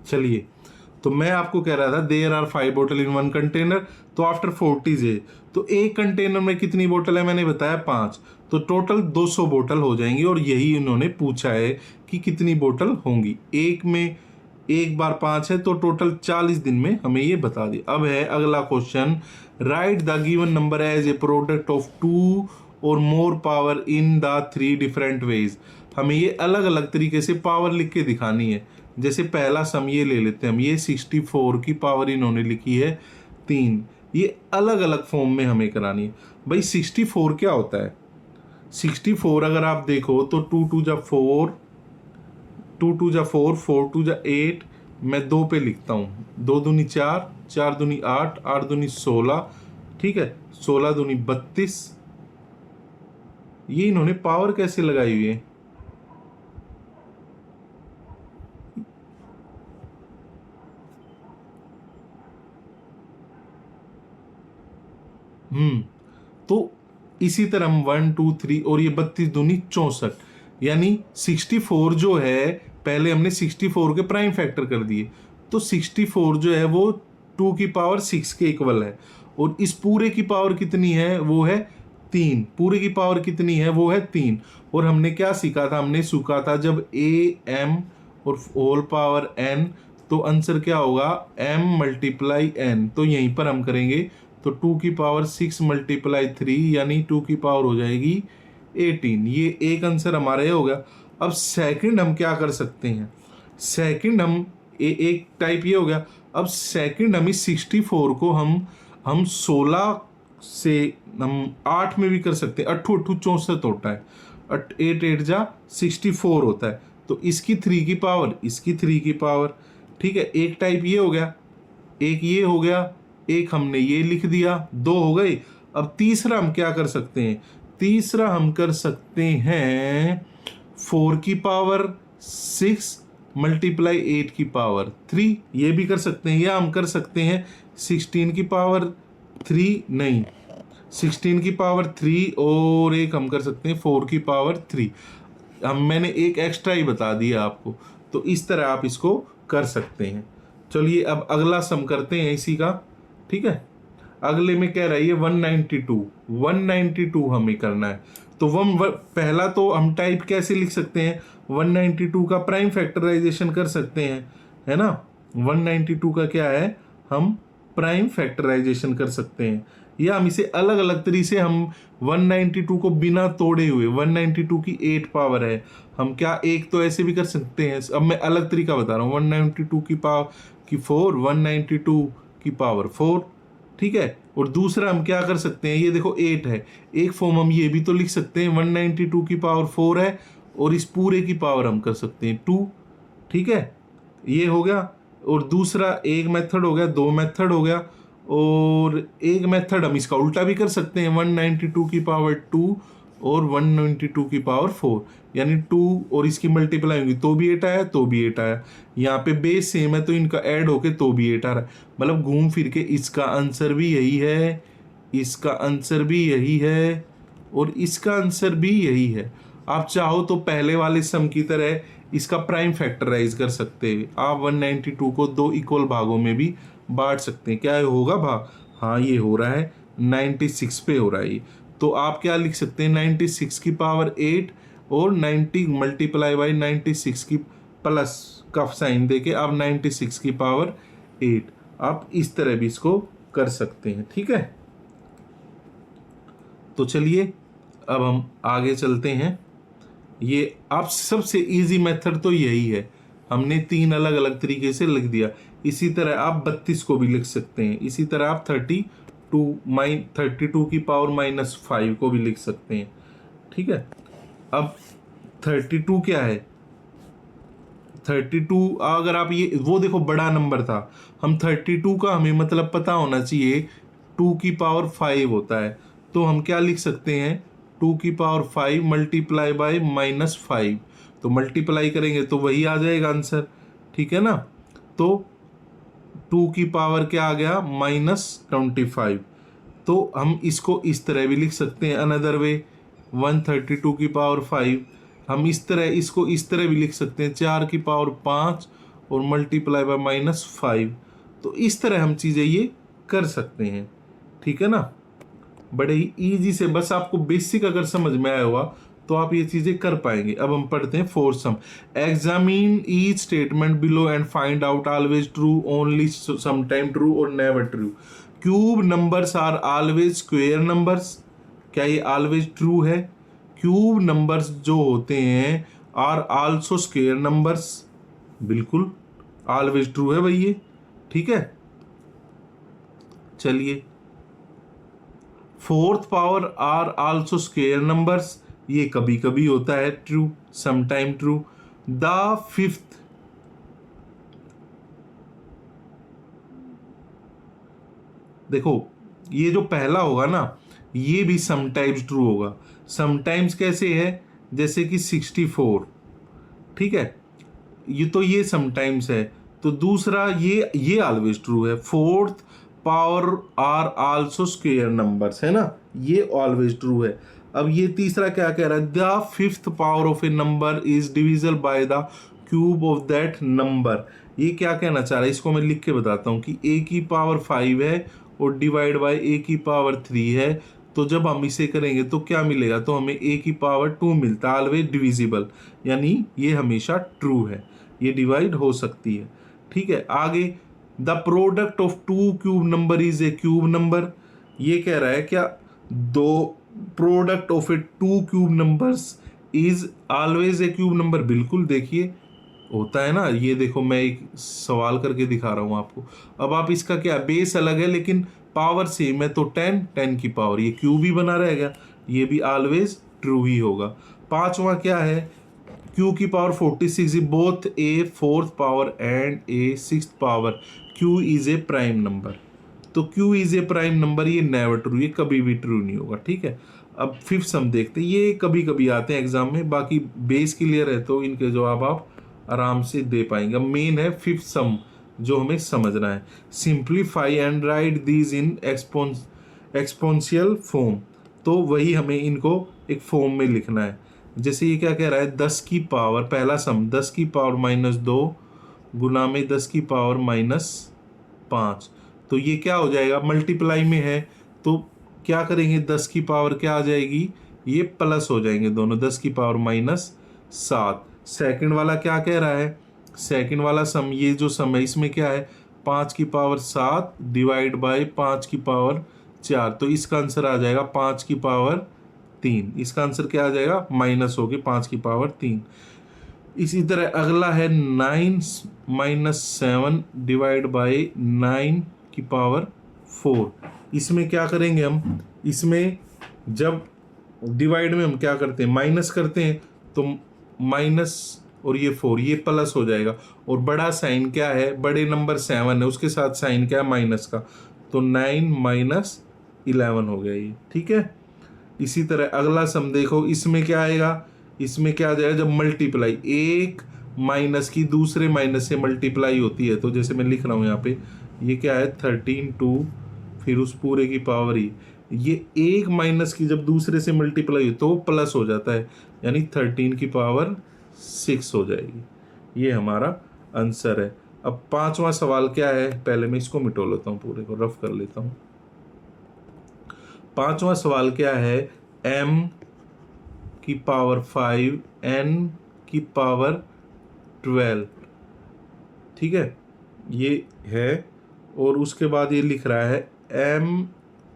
चलिए, तो मैं आपको कह रहा था देयर आर 5 बोतल इन 1 कंटेनर, तो आफ्टर 40 है, तो एक कंटेनर में कितनी बोतल है, मैंने बताया 5, तो टोटल 200 बोतल हो जाएंगी। और यही इन्होंने पूछा है कि कितनी बोतल होंगी। एक में एक बार 5 है, तो टोटल 40 दिन में हमें ये बता दिया। अब है अगला question, write the given number as a product of 2 और more power in the 3 different ways. हमें ये अलग अलग तरीके से पावर लिख के दिखानी है। जैसे पहला सम ये ले लेते हैं हम, ये 64 की पावर इन्होंने लिखी है 3, ये अलग अलग फॉर्म में हमें करानी है। भाई 64 क्या होता है, 64 अगर आप देखो तो 2 2 जा 4, 2 2 जा 4, 4 2 जा 8, मैं 2 पे लिखता हूँ, 2 दूनी 4, 4 दूनी 8, 8 दूनी 16, ठीक है, 16 दूनी 32। ये इन्होंने पावर कैसे लगाई हुई है, तो इसी तरह हम 1 2 3 और ये 32 दूनी 64, यानी 64 जो है, पहले हमने 64 के प्राइम फैक्टर कर दिए, तो 64 जो है वो 2 की पावर 6 के इक्वल है। और इस पूरे की पावर कितनी है, वो है 3, पूरे की पावर कितनी है, वो है 3। और हमने क्या सीखा था, हमने सीखा था जब m और होल पावर n, तो आंसर क्या होगा, m मल्टीप्लाई n। तो यहीं पर हम करेंगे, तो 2 की पावर 6 मल्टीप्लाई 3, यानी 2 की पावर हो जाएगी 18। ये एक आंसर हमारा ये हो गया। अब सेकंड हम क्या कर सकते हैं, सेकंड हम एक टाइप ये हो गया। अब सेकंड हम इस 64 को हम 16 से हम 8 में भी कर सकते हैं। 8 8 64 होता है, 8 8 जा 64 होता है, तो इसकी 3 की पावर, इसकी 3 की पावर। ठीक है, एक टाइप ये हो गया, एक ये हो गया, एक हमने ये लिख दिया, 2 हो गए। अब तीसरा हम क्या कर सकते हैं, तीसरा हम कर सकते हैं 4 की पावर 6 मल्टीप्लाई 8 की पावर 3, ये भी कर सकते हैं। या हम कर सकते हैं 16 की पावर 3, नहीं 16 की पावर 3, और एक हम कर सकते हैं 4 की पावर 3। मैंने एक एक्स्ट्रा ही बता दिया आपको, तो इस तरह आप इसको कर सकते हैं। चलिए अब अगला सम करते हैं इसी का। ठीक है, अगले में कह रही है 192, 192 हमें करना है। तो पहला तो हम टाइप कैसे लिख सकते हैं, 192 का प्राइम फैक्टराइजेशन कर सकते हैं, है ना। 192 का क्या है, हम प्राइम फैक्टराइजेशन कर सकते हैं, या हम इसे अलग अलग तरीके से, हम 192 को बिना तोड़े हुए, 192 की 8 पावर है, हम क्या एक तो ऐसे भी कर सकते हैं। अब मैं अलग तरीका बता रहा हूँ, 192 की पावर की 4, 192 की पावर 4, ठीक है। और दूसरा हम क्या कर सकते हैं, ये देखो 8 है, एक फॉर्म हम ये भी तो लिख सकते हैं, 192 की पावर 4 है, और इस पूरे की पावर हम कर सकते हैं 2, ठीक है, ये हो गया। और दूसरा एक मेथड हो गया, 2 मेथड हो गया, और एक मेथड हम इसका उल्टा भी कर सकते हैं, 192 की पावर 2 और 192 की पावर 4, यानी 2 और इसकी मल्टीप्लाई होगी तो भी 8 आया, तो भी 8 आया। यहाँ पे बेस सेम है तो इनका ऐड होके तो भी 8 आ रहा है। मतलब घूम फिर के इसका आंसर भी यही है, इसका आंसर भी यही है, और इसका आंसर भी यही है। आप चाहो तो पहले वाले सम की तरह इसका प्राइम फैक्टराइज कर सकते हैं। आप 192 को 2 इक्वल भागों में भी बांट सकते हैं। क्या होगा भाग, हाँ ये हो रहा है 96 पे हो रहा है ये। तो आप क्या लिख सकते हैं, 96 की पावर 8 और 90 मल्टीप्लाई बाई 96 की प्लस का साइन देके आप 96 की पावर 8, आप इस तरह भी इसको कर सकते हैं। ठीक है, तो चलिए अब हम आगे चलते हैं। ये आप सबसे इजी मेथड तो यही है, हमने 3 अलग अलग तरीके से लिख दिया। इसी तरह आप 32 को भी लिख सकते हैं, इसी तरह आप 32 की पावर -5 को भी लिख सकते हैं। ठीक है, अब 32 क्या है, 32 अगर आप ये वो देखो बड़ा नंबर था, हम 32 का हमें मतलब पता होना चाहिए 2 की पावर 5 होता है, तो हम क्या लिख सकते हैं 2 की पावर 5 मल्टीप्लाई बाय -5, तो मल्टीप्लाई करेंगे तो वही आ जाएगा आंसर। ठीक है ना, तो 2 की पावर क्या आ गया -25, तो हम इसको इस तरह भी लिख सकते हैं अनदर वे 132 की पावर 5, हम इस तरह इसको इस तरह भी लिख सकते हैं 4 की पावर 5 और मल्टीप्लाई बाय -5, तो इस तरह हम चीज़ें ये कर सकते हैं। ठीक है ना, बड़े ही इजी से, बस आपको बेसिक अगर समझ में आया हुआ तो आप ये चीजें कर पाएंगे। अब हम पढ़ते हैं fourth sum. Examine each statement below and find out always true, only sometime true और never true. Cube numbers are always square numbers, क्या ये ऑलवेज ट्रू है? क्यूब नंबर्स जो होते हैं आर आल्सो स्क्वायर नंबर्स, बिल्कुल ऑलवेज ट्रू है भाई ये। ठीक है, चलिए fourth power are also square numbers, ये कभी कभी होता है true, sometime true. The fifth, देखो ये जो पहला होगा ना ये भी समटाइम्स ट्रू होगा। समटाइम्स कैसे है, जैसे कि 64, ठीक है, ये समटाइम्स है, तो दूसरा ये ऑलवेज ट्रू है। Fourth power are also square numbers है ना, ये ऑलवेज ट्रू है। अब ये तीसरा क्या कह रहा है, the fifth power of A number is divisible by the cube of that number. ये क्या कहना चाह रहा है, इसको मैं लिख के बताता हूँ कि a की पावर 5 है और डिवाइड बाय a की पावर 3 है, तो जब हम इसे करेंगे तो क्या मिलेगा, तो हमें a की पावर 2 मिलता है, ऑलवेज डिविजिबल, यानी ये हमेशा ट्रू है, ये डिवाइड हो सकती है। ठीक है, आगे the product of two cube number is a cube number, ये कह रहा है क्या दो product of A two cube numbers is always a cube number, बिल्कुल देखिए होता है ना, ये देखो मैं एक सवाल करके दिखा रहा हूं आपको। अब आप इसका क्या बेस अलग है लेकिन पावर सेम है, तो 10 की पावर ये क्यूब ही बना रहेगा, ये भी ऑलवेज ट्रू ही होगा। पांचवा क्या है, Q की power 46 both A fourth power and A sixth power, Q is a prime number, तो Q is a prime number, ये नेवर ट्रू, ये कभी भी ट्रू नहीं होगा। ठीक है, अब फिफ्थ सम देखते हैं, ये कभी कभी आते हैं एग्जाम में, बाकी बेस क्लियर है तो इनके जवाब आप आराम से दे पाएंगे। मेन है फिफ्थ सम जो हमें समझना है, simplify and right these in exponential form, तो वही हमें इनको एक फॉर्म में लिखना है। जैसे ये क्या कह रहा है, 10 की पावर, पहला सम 10 की पावर -2 गुना में 10 की पावर -5, तो ये क्या हो जाएगा, मल्टीप्लाई में है तो क्या करेंगे, 10 की पावर क्या आ जाएगी, ये प्लस हो जाएंगे दोनों, 10 की पावर -7। सेकंड वाला क्या कह रहा है, सेकंड वाला सम, ये जो सम है इसमें क्या है, 5 की पावर 7 डिवाइड बाय 5 की पावर 4, तो इसका आंसर आ जाएगा 5 की पावर 3, इसका आंसर क्या आ जाएगा, माइनस हो गया 5 की पावर 3। इसी तरह अगला है 9 - 7 डिवाइड बाय 9 की पावर 4, इसमें क्या करेंगे हम, इसमें जब डिवाइड में हम क्या करते हैं, माइनस करते हैं, तो माइनस और ये 4 ये प्लस हो जाएगा, और बड़ा साइन क्या है, बड़े नंबर 7 है उसके साथ साइन क्या है, माइनस का, तो 9 - 11 हो गया ये। ठीक है, इसी तरह अगला सम देखो, इसमें क्या आएगा, इसमें क्या आ जाएगा, जब मल्टीप्लाई एक माइनस की दूसरे माइनस से मल्टीप्लाई होती है, तो जैसे मैं लिख रहा हूँ यहाँ पे, ये क्या है 13 2 फिर उस पूरे की पावर ही, ये एक माइनस की जब दूसरे से मल्टीप्लाई हो तो प्लस हो जाता है, यानी 13 की पावर 6 हो जाएगी, ये हमारा आंसर है। अब पांचवा सवाल क्या है, पहले मैं इसको मिटो लेता हूँ, पूरे को रफ कर लेता हूँ। पांचवा सवाल क्या है, m की पावर 5 n की पावर 12, ठीक है, ये है। और उसके बाद ये लिख रहा है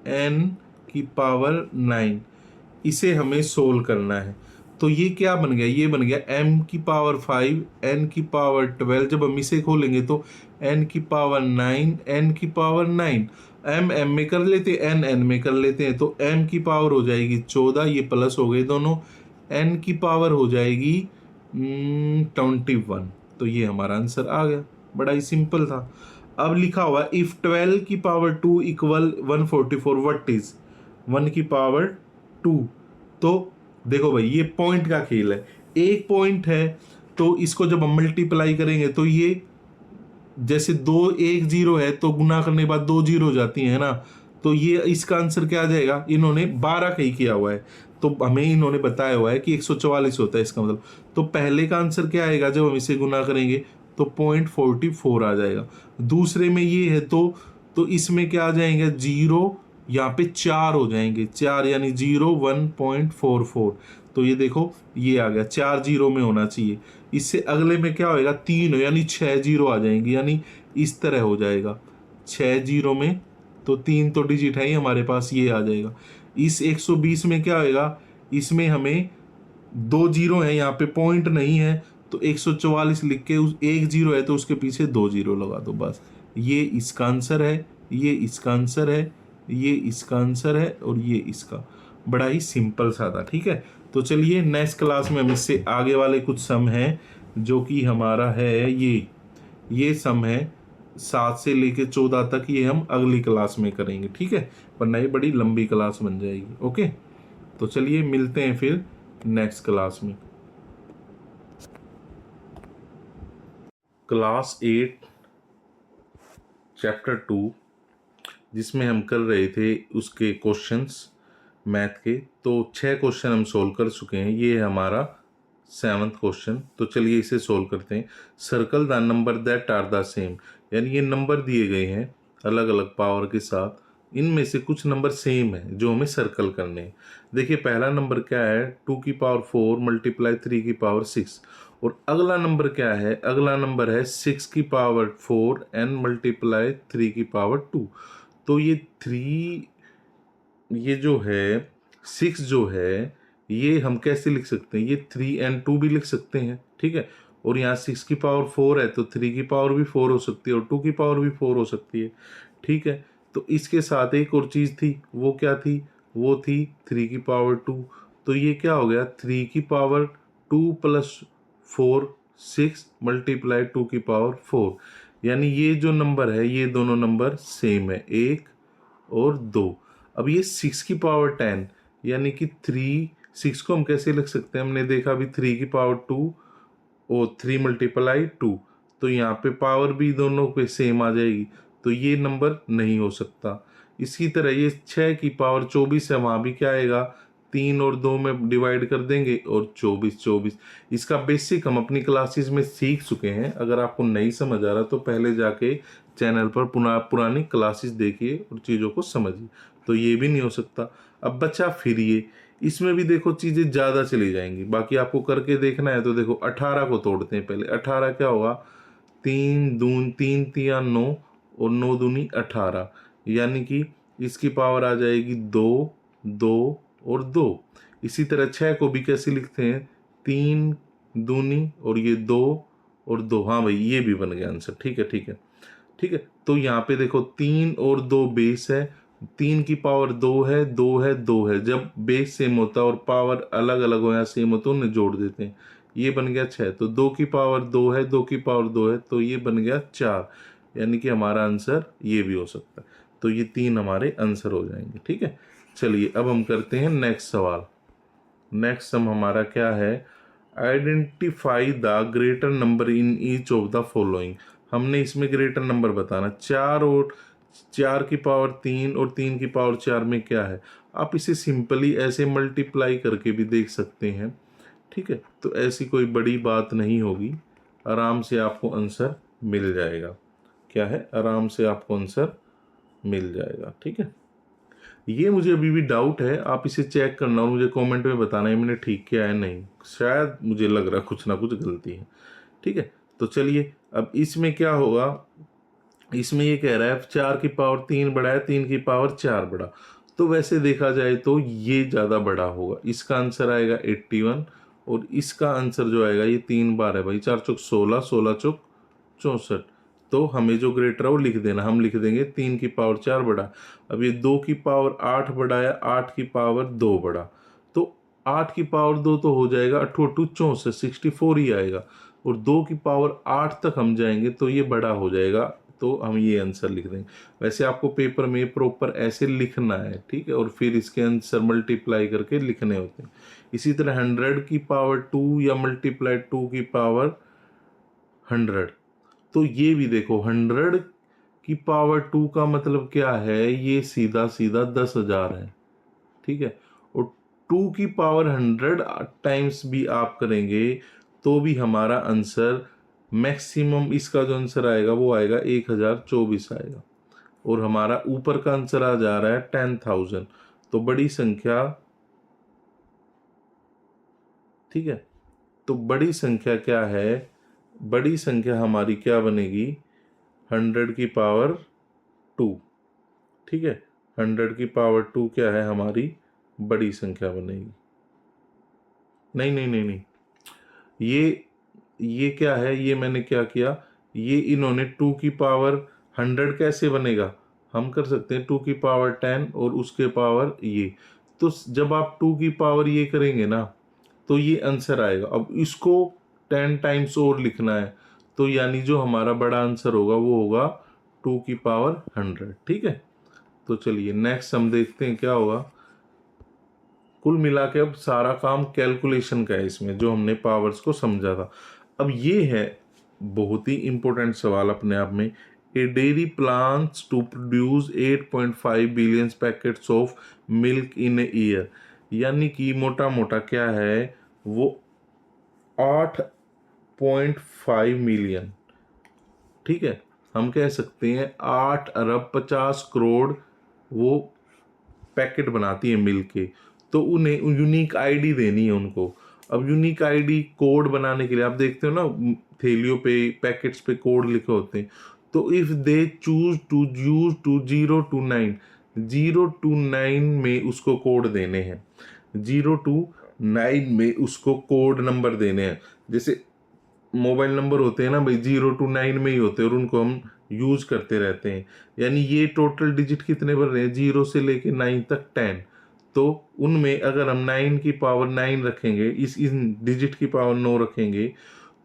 mn⁹, इसे हमें सोल्व करना है। तो ये क्या बन गया, ये बन गया m⁵ n⁵12। जब हम इसे खोलेंगे तो n⁹9 n⁵9, m में कर लेते, n में कर लेते हैं, तो m हो जाएगी 14, ये प्लस हो गए दोनों, n हो जाएगी 21। तो ये हमारा आंसर आ गया, बड़ा ही सिंपल था। अब लिखा हुआ इफ 12⁵2 इक्वल 144, व्हाट इज 1⁵2। तो देखो भाई, ये पॉइंट का खेल है, एक पॉइंट है, तो इसको जब हम मल्टीप्लाई करेंगे तो ये जैसे 2 1 0 है तो गुना करने के बाद 2 0 हो जाती है ना, तो ये इसका आंसर क्या आ जाएगा, इन्होंने 12 का ही किया हुआ है, तो हमें इन्होंने बताया हुआ है कि 144 होता है इसका मतलब। तो पहले का आंसर क्या आएगा जब हम इसे गुना करेंगे, तो 0.44 आ जाएगा। दूसरे में ये है तो इसमें क्या आ जाएंगे, 0, यहाँ पे 4 हो जाएंगे, 4 यानी 0 1.44। तो ये देखो ये आ गया, 4 0 में होना चाहिए। इससे अगले में क्या होएगा, 3 यानी 6 0 आ जाएंगे, यानी इस तरह हो जाएगा 6 0 में, तो 3 तो डिजिट है ही हमारे पास, ये आ जाएगा। इस 120 में क्या होएगा, इसमें हमें 2 जीरो है, यहाँ पे पॉइंट नहीं है, तो 144 लिख के उस 1 0 है तो उसके पीछे 2 0 लगा दो बस। ये इसका आंसर है, ये इसका आंसर है, ये इसका आंसर है, और ये इसका। बड़ा ही सिंपल सा था, ठीक है। तो चलिए नेक्स्ट क्लास में हम इससे आगे वाले कुछ सम हैं, जो कि हमारा है ये सम है 7 से लेके 14 तक, ये हम अगली क्लास में करेंगे, ठीक है, वरना ये बड़ी लंबी क्लास बन जाएगी। ओके, तो चलिए मिलते हैं फिर नेक्स्ट क्लास में। क्लास 8 चैप्टर 2, जिसमें हम कर रहे थे उसके क्वेश्चंस मैथ के, तो 6 क्वेश्चन हम सोल्व कर चुके हैं, ये है हमारा 7th क्वेश्चन। तो चलिए इसे सोल्व करते हैं। Circle the number that are the same, यानी ये नंबर दिए गए हैं अलग अलग पावर के साथ, इनमें से कुछ नंबर सेम है जो हमें सर्कल करने हैं। देखिए पहला नंबर क्या है, 2⁴ मल्टीप्लाई 3⁴ और अगला नंबर क्या है, अगला नंबर है 6⁴ एन मल्टीप्लाई 3⁵2। तो ये 3, ये जो है 6 जो है, ये हम कैसे लिख सकते हैं, ये 3 and 2 भी लिख सकते हैं, ठीक है। और यहाँ 6⁴ है तो 3 की पावर भी 4 हो सकती है और 2 की पावर भी 4 हो सकती है, ठीक है। तो इसके साथ एक और चीज़ थी, वो क्या थी, वो थी 3⁵2। तो ये क्या हो गया, 3⁵2 + 4 6 मल्टीप्लाई 2⁴, यानी ये जो नंबर है, ये दोनों नंबर सेम है, 1 और 2। अब ये 6⁻10 यानी कि 6 को हम कैसे लिख सकते हैं, हमने देखा अभी 3⁵2 और 3 × 2, तो यहाँ पे पावर भी दोनों पे सेम आ जाएगी, तो ये नंबर नहीं हो सकता। इसी तरह ये 6⁻24 है, वहाँ भी क्या आएगा, 3 और 2 में डिवाइड कर देंगे और 24। इसका बेसिक हम अपनी क्लासेस में सीख चुके हैं, अगर आपको नहीं समझ आ रहा तो पहले जाके चैनल पर पुरानी क्लासेस देखिए और चीज़ों को समझिए। तो ये भी नहीं हो सकता। अब बचा फिर ये, इसमें भी देखो चीज़ें ज़्यादा चली जाएंगी, बाकी आपको करके देखना है। तो देखो 18 को तोड़ते हैं पहले, 18 क्या होगा, 3 3 9 और 9 दूनी 18, यानी कि इसकी पावर आ जाएगी 2 2 और 2। इसी तरह 6 को भी कैसे लिखते हैं, 3 दूनी और ये 2 और 2, हाँ भाई ये भी बन गया आंसर, ठीक है ठीक है ठीक है। तो यहाँ पे देखो 3 और 2 बेस है, 3 की पावर 2 है, 2 है, 2 है, जब बेस सेम होता है और पावर अलग अलग हो या सेम होता है उन्हें जोड़ देते हैं, ये बन गया 6। तो 2 की पावर 2 है, 2 की पावर 2 है, तो ये बन गया 4, यानी कि हमारा आंसर ये भी हो सकता है। तो ये 3 हमारे आंसर हो जाएंगे, ठीक है। चलिए अब हम करते हैं नेक्स्ट सवाल। नेक्स्ट सम हमारा क्या है, identify the greater number in each of the following. हमने इसमें ग्रेटर नंबर बताना, 4 और 4 की पावर 3 और 3 की पावर 4 में क्या है। आप इसे सिंपली ऐसे मल्टीप्लाई करके भी देख सकते हैं, ठीक है। तो ऐसी कोई बड़ी बात नहीं होगी, आराम से आपको आंसर मिल जाएगा। क्या है, आराम से आपको आंसर मिल जाएगा, ठीक है। ये मुझे अभी भी डाउट है, आप इसे चेक करना और मुझे कमेंट में बताना है मैंने ठीक किया है नहीं, शायद मुझे लग रहा है कुछ ना कुछ गलती है। ठीक है, तो चलिए अब इसमें क्या होगा, इसमें ये कह रहा है 4 की पावर 3 बड़ा है, 3 की पावर 4 बड़ा। तो वैसे देखा जाए तो ये ज़्यादा बड़ा होगा, इसका आंसर आएगा 81 और इसका आंसर जो आएगा ये 3 बार है भाई, 4 चौक 16, 16 चौक 64। तो हमें जो ग्रेटर है वो लिख देना, हम लिख देंगे 3 की पावर 4 बड़ा। अब ये 2 की पावर 8 बड़ा है, 8 की पावर 2 बड़ा। तो 8 की पावर 2 तो हो जाएगा 8 8 64, 64 ही आएगा। और 2 की पावर 8 तक हम जाएंगे तो ये बड़ा हो जाएगा, तो हम ये आंसर लिख देंगे। वैसे आपको पेपर में प्रॉपर ऐसे लिखना है, ठीक है, और फिर इसके आंसर मल्टीप्लाई करके लिखने होते हैं। इसी तरह 100 की पावर 2 या मल्टीप्लाई 2 की पावर 100, तो ये भी देखो 100 की पावर 2 का मतलब क्या है, ये सीधा सीधा 10,000 है, ठीक है। और 2 की पावर 100 टाइम्स भी आप करेंगे तो भी हमारा आंसर मैक्सिमम, इसका जो आंसर आएगा वो आएगा 1024 आएगा। और हमारा ऊपर का आंसर आ जा रहा है 10,000। तो बड़ी संख्या, ठीक है, तो बड़ी संख्या क्या है, बड़ी संख्या हमारी क्या बनेगी, 100 की पावर 2, ठीक है, 100 की पावर 2 क्या है हमारी बड़ी संख्या बनेगी। नहीं नहीं नहीं नहीं, ये क्या है, ये मैंने क्या किया, ये इन्होंने 2 की पावर 100 कैसे बनेगा, हम कर सकते हैं 2 की पावर 10 और उसके पावर ये। तो जब आप 2 की पावर ये करेंगे ना तो ये आंसर आएगा। अब इसको 10 टाइम्स और लिखना है, तो यानी जो हमारा बड़ा आंसर होगा वो होगा 2 की पावर 100, ठीक है। तो चलिए नेक्स्ट हम देखते हैं क्या होगा। कुल मिला के अब सारा काम कैलकुलेशन का है इसमें, जो हमने पावर्स को समझा था। अब ये है बहुत ही इंपॉर्टेंट सवाल अपने आप में। A dairy plans to produce 8.5 billion packets of milk in a year, यानी कि मोटा मोटा क्या है वो 8.5 मिलियन, ठीक है, हम कह सकते हैं 8 अरब 50 करोड़ वो पैकेट बनाती है मिल्क के। तो उन्हें यूनिक आईडी देनी है उनको। अब यूनिक आईडी कोड बनाने के लिए आप देखते हो ना थैलियों पे पैकेट्स पे कोड लिखे होते हैं। तो if they choose to use to 0 to 9, 0 to 9 में उसको कोड देने हैं, 0 to 9 में उसको कोड नंबर देने हैं। जैसे मोबाइल नंबर होते हैं ना भाई, 0 to 9 में ही होते हैं और उनको हम यूज करते रहते हैं। यानी ये टोटल डिजिट कितने बन रहे हैं, 0 से लेके 9 तक 10। तो उनमें अगर हम 9 की पावर 9 रखेंगे, इस डिजिट की पावर 9 रखेंगे,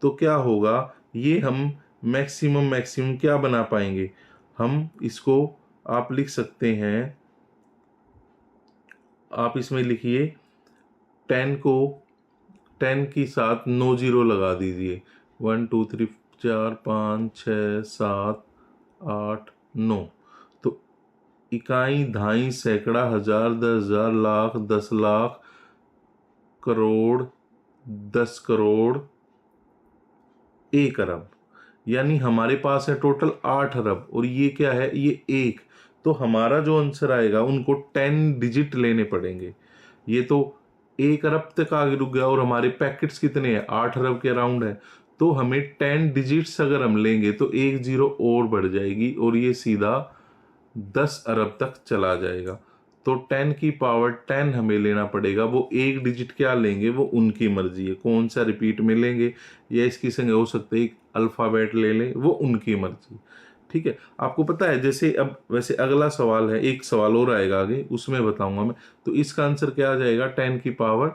तो क्या होगा, ये हम मैक्सिमम क्या बना पाएंगे, हम इसको आप लिख सकते हैं, आप इसमें लिखिए 10 को 10 के साथ 9 जीरो लगा दीजिए, 1 2 3 4 5 6 7 8 9। तो इकाई, दहाई, सैकड़ा, हजार, 10,000, लाख, 10 लाख, करोड़, 10 करोड़, 1 अरब। यानी हमारे पास है टोटल 8 अरब और ये क्या है, ये 1। तो हमारा जो आंसर आएगा उनको 10 डिजिट लेने पड़ेंगे। ये तो 1 अरब तक आगे रुक गया और हमारे पैकेट्स कितने हैं, 8 अरब के अराउंड है। तो हमें 10 डिजिट्स अगर हम लेंगे तो 1 जीरो और बढ़ जाएगी और ये सीधा 10 अरब तक चला जाएगा। तो 10 की पावर 10 हमें लेना पड़ेगा। वो एक डिजिट क्या लेंगे वो उनकी मर्जी है, कौन सा रिपीट में लेंगे या इसकी संग हो सकता है एक अल्फ़ाबेट ले लें, वो उनकी मर्जी, ठीक है। आपको पता है, जैसे अब वैसे अगला सवाल है, एक सवाल और आएगा आगे, उसमें बताऊंगा मैं। तो इसका आंसर क्या आ जाएगा, 10 की पावर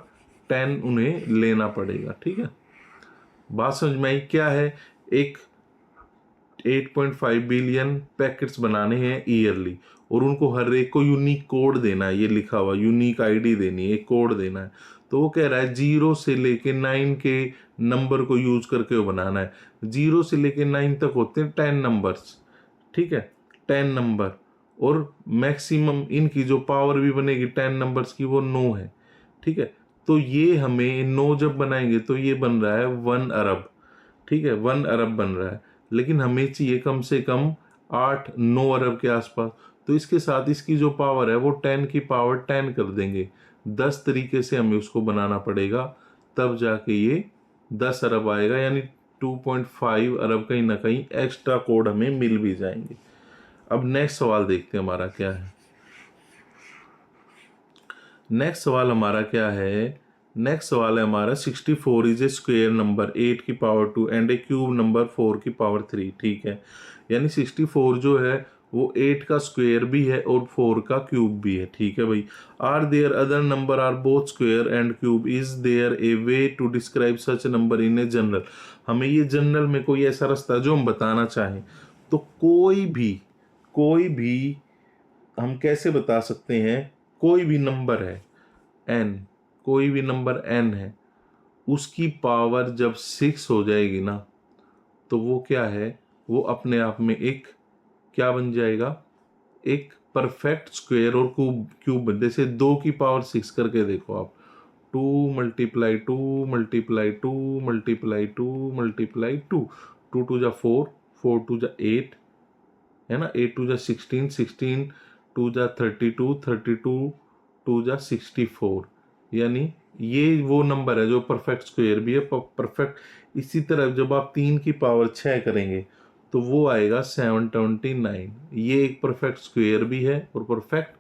10 उन्हें लेना पड़ेगा, ठीक है। बात समझ में आई क्या है, एक 8.5 बिलियन पैकेट्स बनाने हैं ईयरली और उनको हर एक को यूनिक कोड देना है, ये लिखा हुआ यूनिक आईडी देनी है, एक कोड देना है। तो वो कह रहा है 0 से लेके 9 के नंबर को यूज करके वो बनाना है। 0 से लेके 9 तक होते हैं 10 नंबर्स, ठीक है, 10 नंबर। और मैक्सिमम इनकी जो पावर भी बनेगी 10 नंबर्स की वो 9 है, ठीक है। तो ये हमें 9 जब बनाएंगे तो ये बन रहा है 1 अरब, ठीक है, 1 अरब बन रहा है। लेकिन हमें चाहिए कम से कम 8-9 अरब के आसपास। तो इसके साथ इसकी जो पावर है वो 10 की पावर 10 कर देंगे। 10 तरीके से हमें उसको बनाना पड़ेगा, तब जाके ये 10 अरब आएगा। यानी 2.5 अरब कहीं ना कहीं एक्स्ट्रा कोड हमें मिल भी जाएंगे। अब नेक्स्ट सवाल देखते हैं हमारा क्या है। नेक्स्ट सवाल हमारा क्या है, नेक्स्ट सवाल है हमारा 64 इज ए स्क्वेयर नंबर 8 की power 2 and A cube number 4 की पावर 3। ठीक है, यानी 64 जो है वो 8 का स्क्वेयर भी है और 4 का क्यूब भी है। ठीक है भाई, are there other number are both square and cube, is there a way to describe such number in a general. हमें ये जनरल में कोई ऐसा रास्ता जो हम बताना चाहें, तो कोई भी हम कैसे बता सकते हैं, कोई भी नंबर है n, कोई भी नंबर n है, उसकी पावर जब 6 हो जाएगी ना, तो वो क्या है, वो अपने आप में एक क्या बन जाएगा, एक परफेक्ट स्क्वेयर और क्यूब जैसे 2 की पावर 6 करके देखो आप, 2 × 2 × 2 × 2 × 2 2 2 जा 4, 4 2 जा 8 है ना, 8 2 जा 16, 16 2 जा 32, 32 2 जा 64, यानी ये वो नंबर है जो परफेक्ट स्क्वायर भी है, परफेक्ट। इसी तरह जब आप 3 की पावर 6 करेंगे तो वो आएगा 729, ये एक परफेक्ट स्क्वायर भी है और परफेक्ट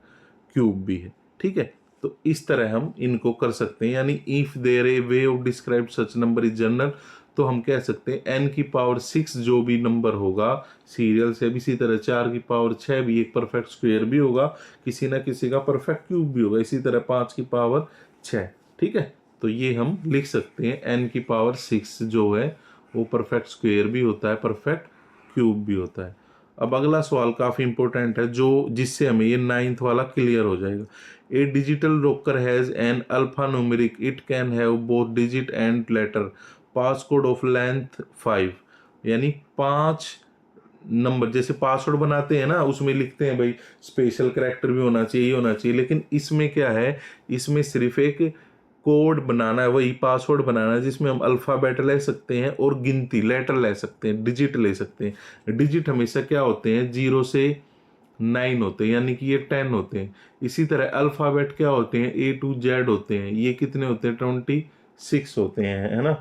क्यूब भी है। ठीक है, तो इस तरह हम इनको कर सकते हैं, यानी if there a way of describe such number is general, तो हम कह सकते हैं n की पावर 6 जो भी नंबर होगा सीरियल से, अब इसी तरह 4 की पावर 6 भी एक परफेक्ट स्क्वायर भी होगा, किसी ना किसी का परफेक्ट क्यूब भी होगा, इसी तरह 5 की पावर 6। ठीक है, तो ये हम लिख सकते हैं n की पावर 6 जो है वो परफेक्ट स्क्वायर भी होता है, परफेक्ट क्यूब भी होता है। अब अगला सवाल काफ़ी इंपॉर्टेंट है, जो जिससे हमें ये 9th वाला क्लियर हो जाएगा। A digital locker has an alpha numeric, it can have both digit and letter, passcode of length 5, यानी 5 नंबर, जैसे पासवर्ड बनाते हैं ना उसमें लिखते हैं भाई स्पेशल कैरेक्टर भी होना चाहिए, ये होना चाहिए, लेकिन इसमें क्या है, इसमें सिर्फ एक कोड बनाना है, वही पासवर्ड बनाना है जिसमें हम अल्फ़ाबेट ले सकते हैं और गिनती लेटर ले सकते हैं, डिजिट ले सकते हैं। डिजिट हमेशा क्या होते हैं, 0 से 9 होते हैं, यानी कि ये 10 होते हैं। इसी तरह अल्फ़ाबेट क्या होते हैं, A to Z होते हैं, ये कितने होते हैं, 26 होते हैं, है ना।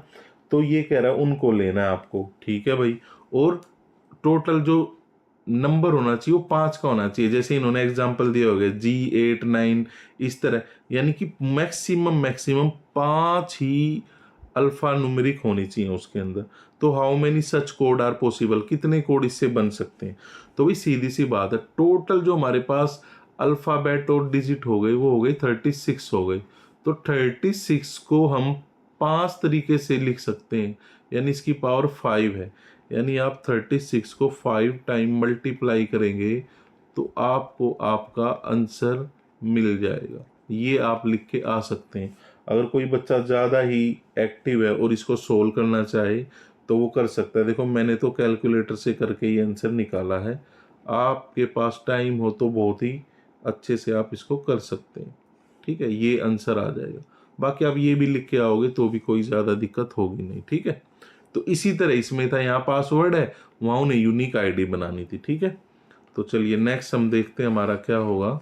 तो ये कह रहा है उनको लेना है आपको। ठीक है भाई, और टोटल जो नंबर होना चाहिए वो 5 का होना चाहिए, जैसे इन्होंने एग्जांपल दिए हो गए G8 9 इस तरह, यानी कि मैक्सिमम 5 ही अल्फा न्यूमेरिक होनी चाहिए उसके अंदर। तो how many such code are possible, कितने कोड इससे बन सकते हैं। तो भाई सीधी सी बात है, टोटल जो हमारे पास अल्फ़ाबेट और डिजिट हो गई वो हो गई 36 हो गई। तो 36 को हम 5 तरीके से लिख सकते हैं, यानी इसकी पावर 5 है, यानी आप 36 को 5 टाइम मल्टीप्लाई करेंगे तो आपको आपका आंसर मिल जाएगा। ये आप लिख के आ सकते हैं। अगर कोई बच्चा ज़्यादा ही एक्टिव है और इसको सोल्व करना चाहे तो वो कर सकता है। देखो मैंने तो कैलकुलेटर से करके ये आंसर निकाला है, आपके पास टाइम हो तो बहुत ही अच्छे से आप इसको कर सकते हैं। ठीक है, ये आंसर आ जाएगा। बाकी आप ये भी लिख के आओगे तो भी कोई ज़्यादा दिक्कत होगी नहीं। ठीक है, तो इसी तरह इसमें था, यहाँ पासवर्ड है, वहाँ उन्हें यूनिक आईडी बनानी थी। ठीक है, तो चलिए नेक्स्ट हम देखते हैं हमारा क्या होगा।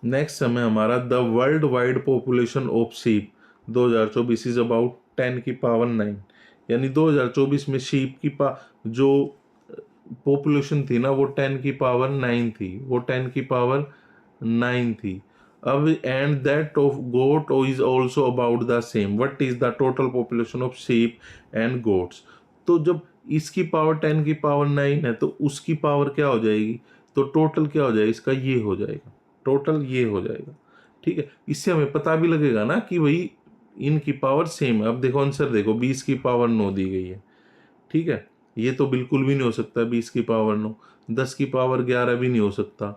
नेक्स्ट समय हमारा the world wide population of sheep 2024 is about 10 की पावर 9, यानी 2024 में शीप की जो पॉपुलेशन थी ना वो 10 की पावर 9 थी, वो 10 की पावर 9 थी। अब and that of goat is also about the same, what is the total population of sheep and goats. तो जब इसकी पावर 10 की पावर 9 है तो उसकी पावर क्या हो जाएगी, तो टोटल क्या हो जाएगा इसका, ये हो जाएगा, टोटल ये हो जाएगा। ठीक है, इससे हमें पता भी लगेगा ना कि भाई इनकी पावर सेम है। अब देखो आंसर देखो, 20 की पावर 9 दी गई है। ठीक है, ये तो बिल्कुल भी नहीं हो सकता 20 की पावर 9, 10 की पावर 11 भी नहीं हो सकता।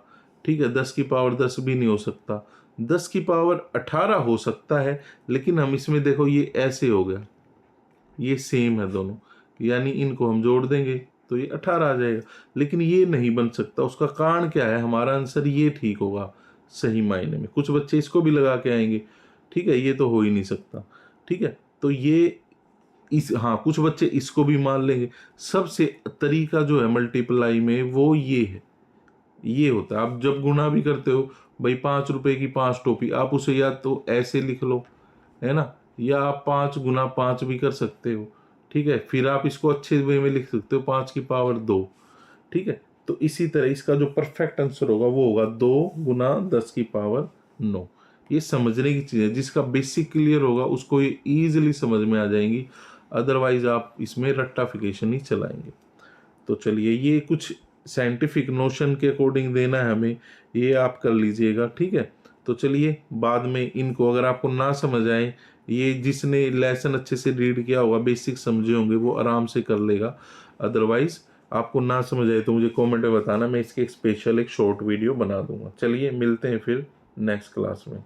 ठीक है, 10 की पावर 10 भी नहीं हो सकता, 10 की पावर 18 हो सकता है, लेकिन हम इसमें देखो ये ऐसे हो गया, ये सेम है दोनों, यानी इनको हम जोड़ देंगे तो ये 18 आ जाएगा, लेकिन ये नहीं बन सकता। उसका कारण क्या है, हमारा आंसर ये ठीक होगा सही मायने में। कुछ बच्चे इसको भी लगा के आएंगे, ठीक है, ये तो हो ही नहीं सकता। ठीक है, तो ये इस हाँ कुछ बच्चे इसको भी मान लेंगे। सबसे तरीका जो है मल्टीप्लाई में वो ये है, ये होता है। आप जब गुणा भी करते हो भाई, 5 रुपए की 5 टोपी, आप उसे या तो ऐसे लिख लो, है ना, या आप 5 गुना 5 भी कर सकते हो, ठीक है। फिर आप इसको अच्छे वे में लिख सकते हो 5 की पावर 2, ठीक है। तो इसी तरह इसका जो परफेक्ट आंसर होगा वो होगा 2 गुना 10 की पावर 9। ये समझने की चीज़ है, जिसका बेसिक क्लियर होगा उसको ये ईजिली समझ में आ जाएंगी, अदरवाइज आप इसमें रट्टाफिकेशन ही चलाएंगे। तो चलिए, ये कुछ साइंटिफिक नोशन के अकॉर्डिंग देना है हमें, ये आप कर लीजिएगा, ठीक है। तो चलिए, बाद में इनको अगर आपको ना समझ आए, ये जिसने लेसन अच्छे से रीड किया होगा, बेसिक समझे होंगे, वो आराम से कर लेगा। अदरवाइज आपको ना समझ आए तो मुझे कमेंट में बताना, मैं इसके स्पेशल एक शॉर्ट वीडियो बना दूंगा। चलिए, मिलते हैं फिर नेक्स्ट क्लास में।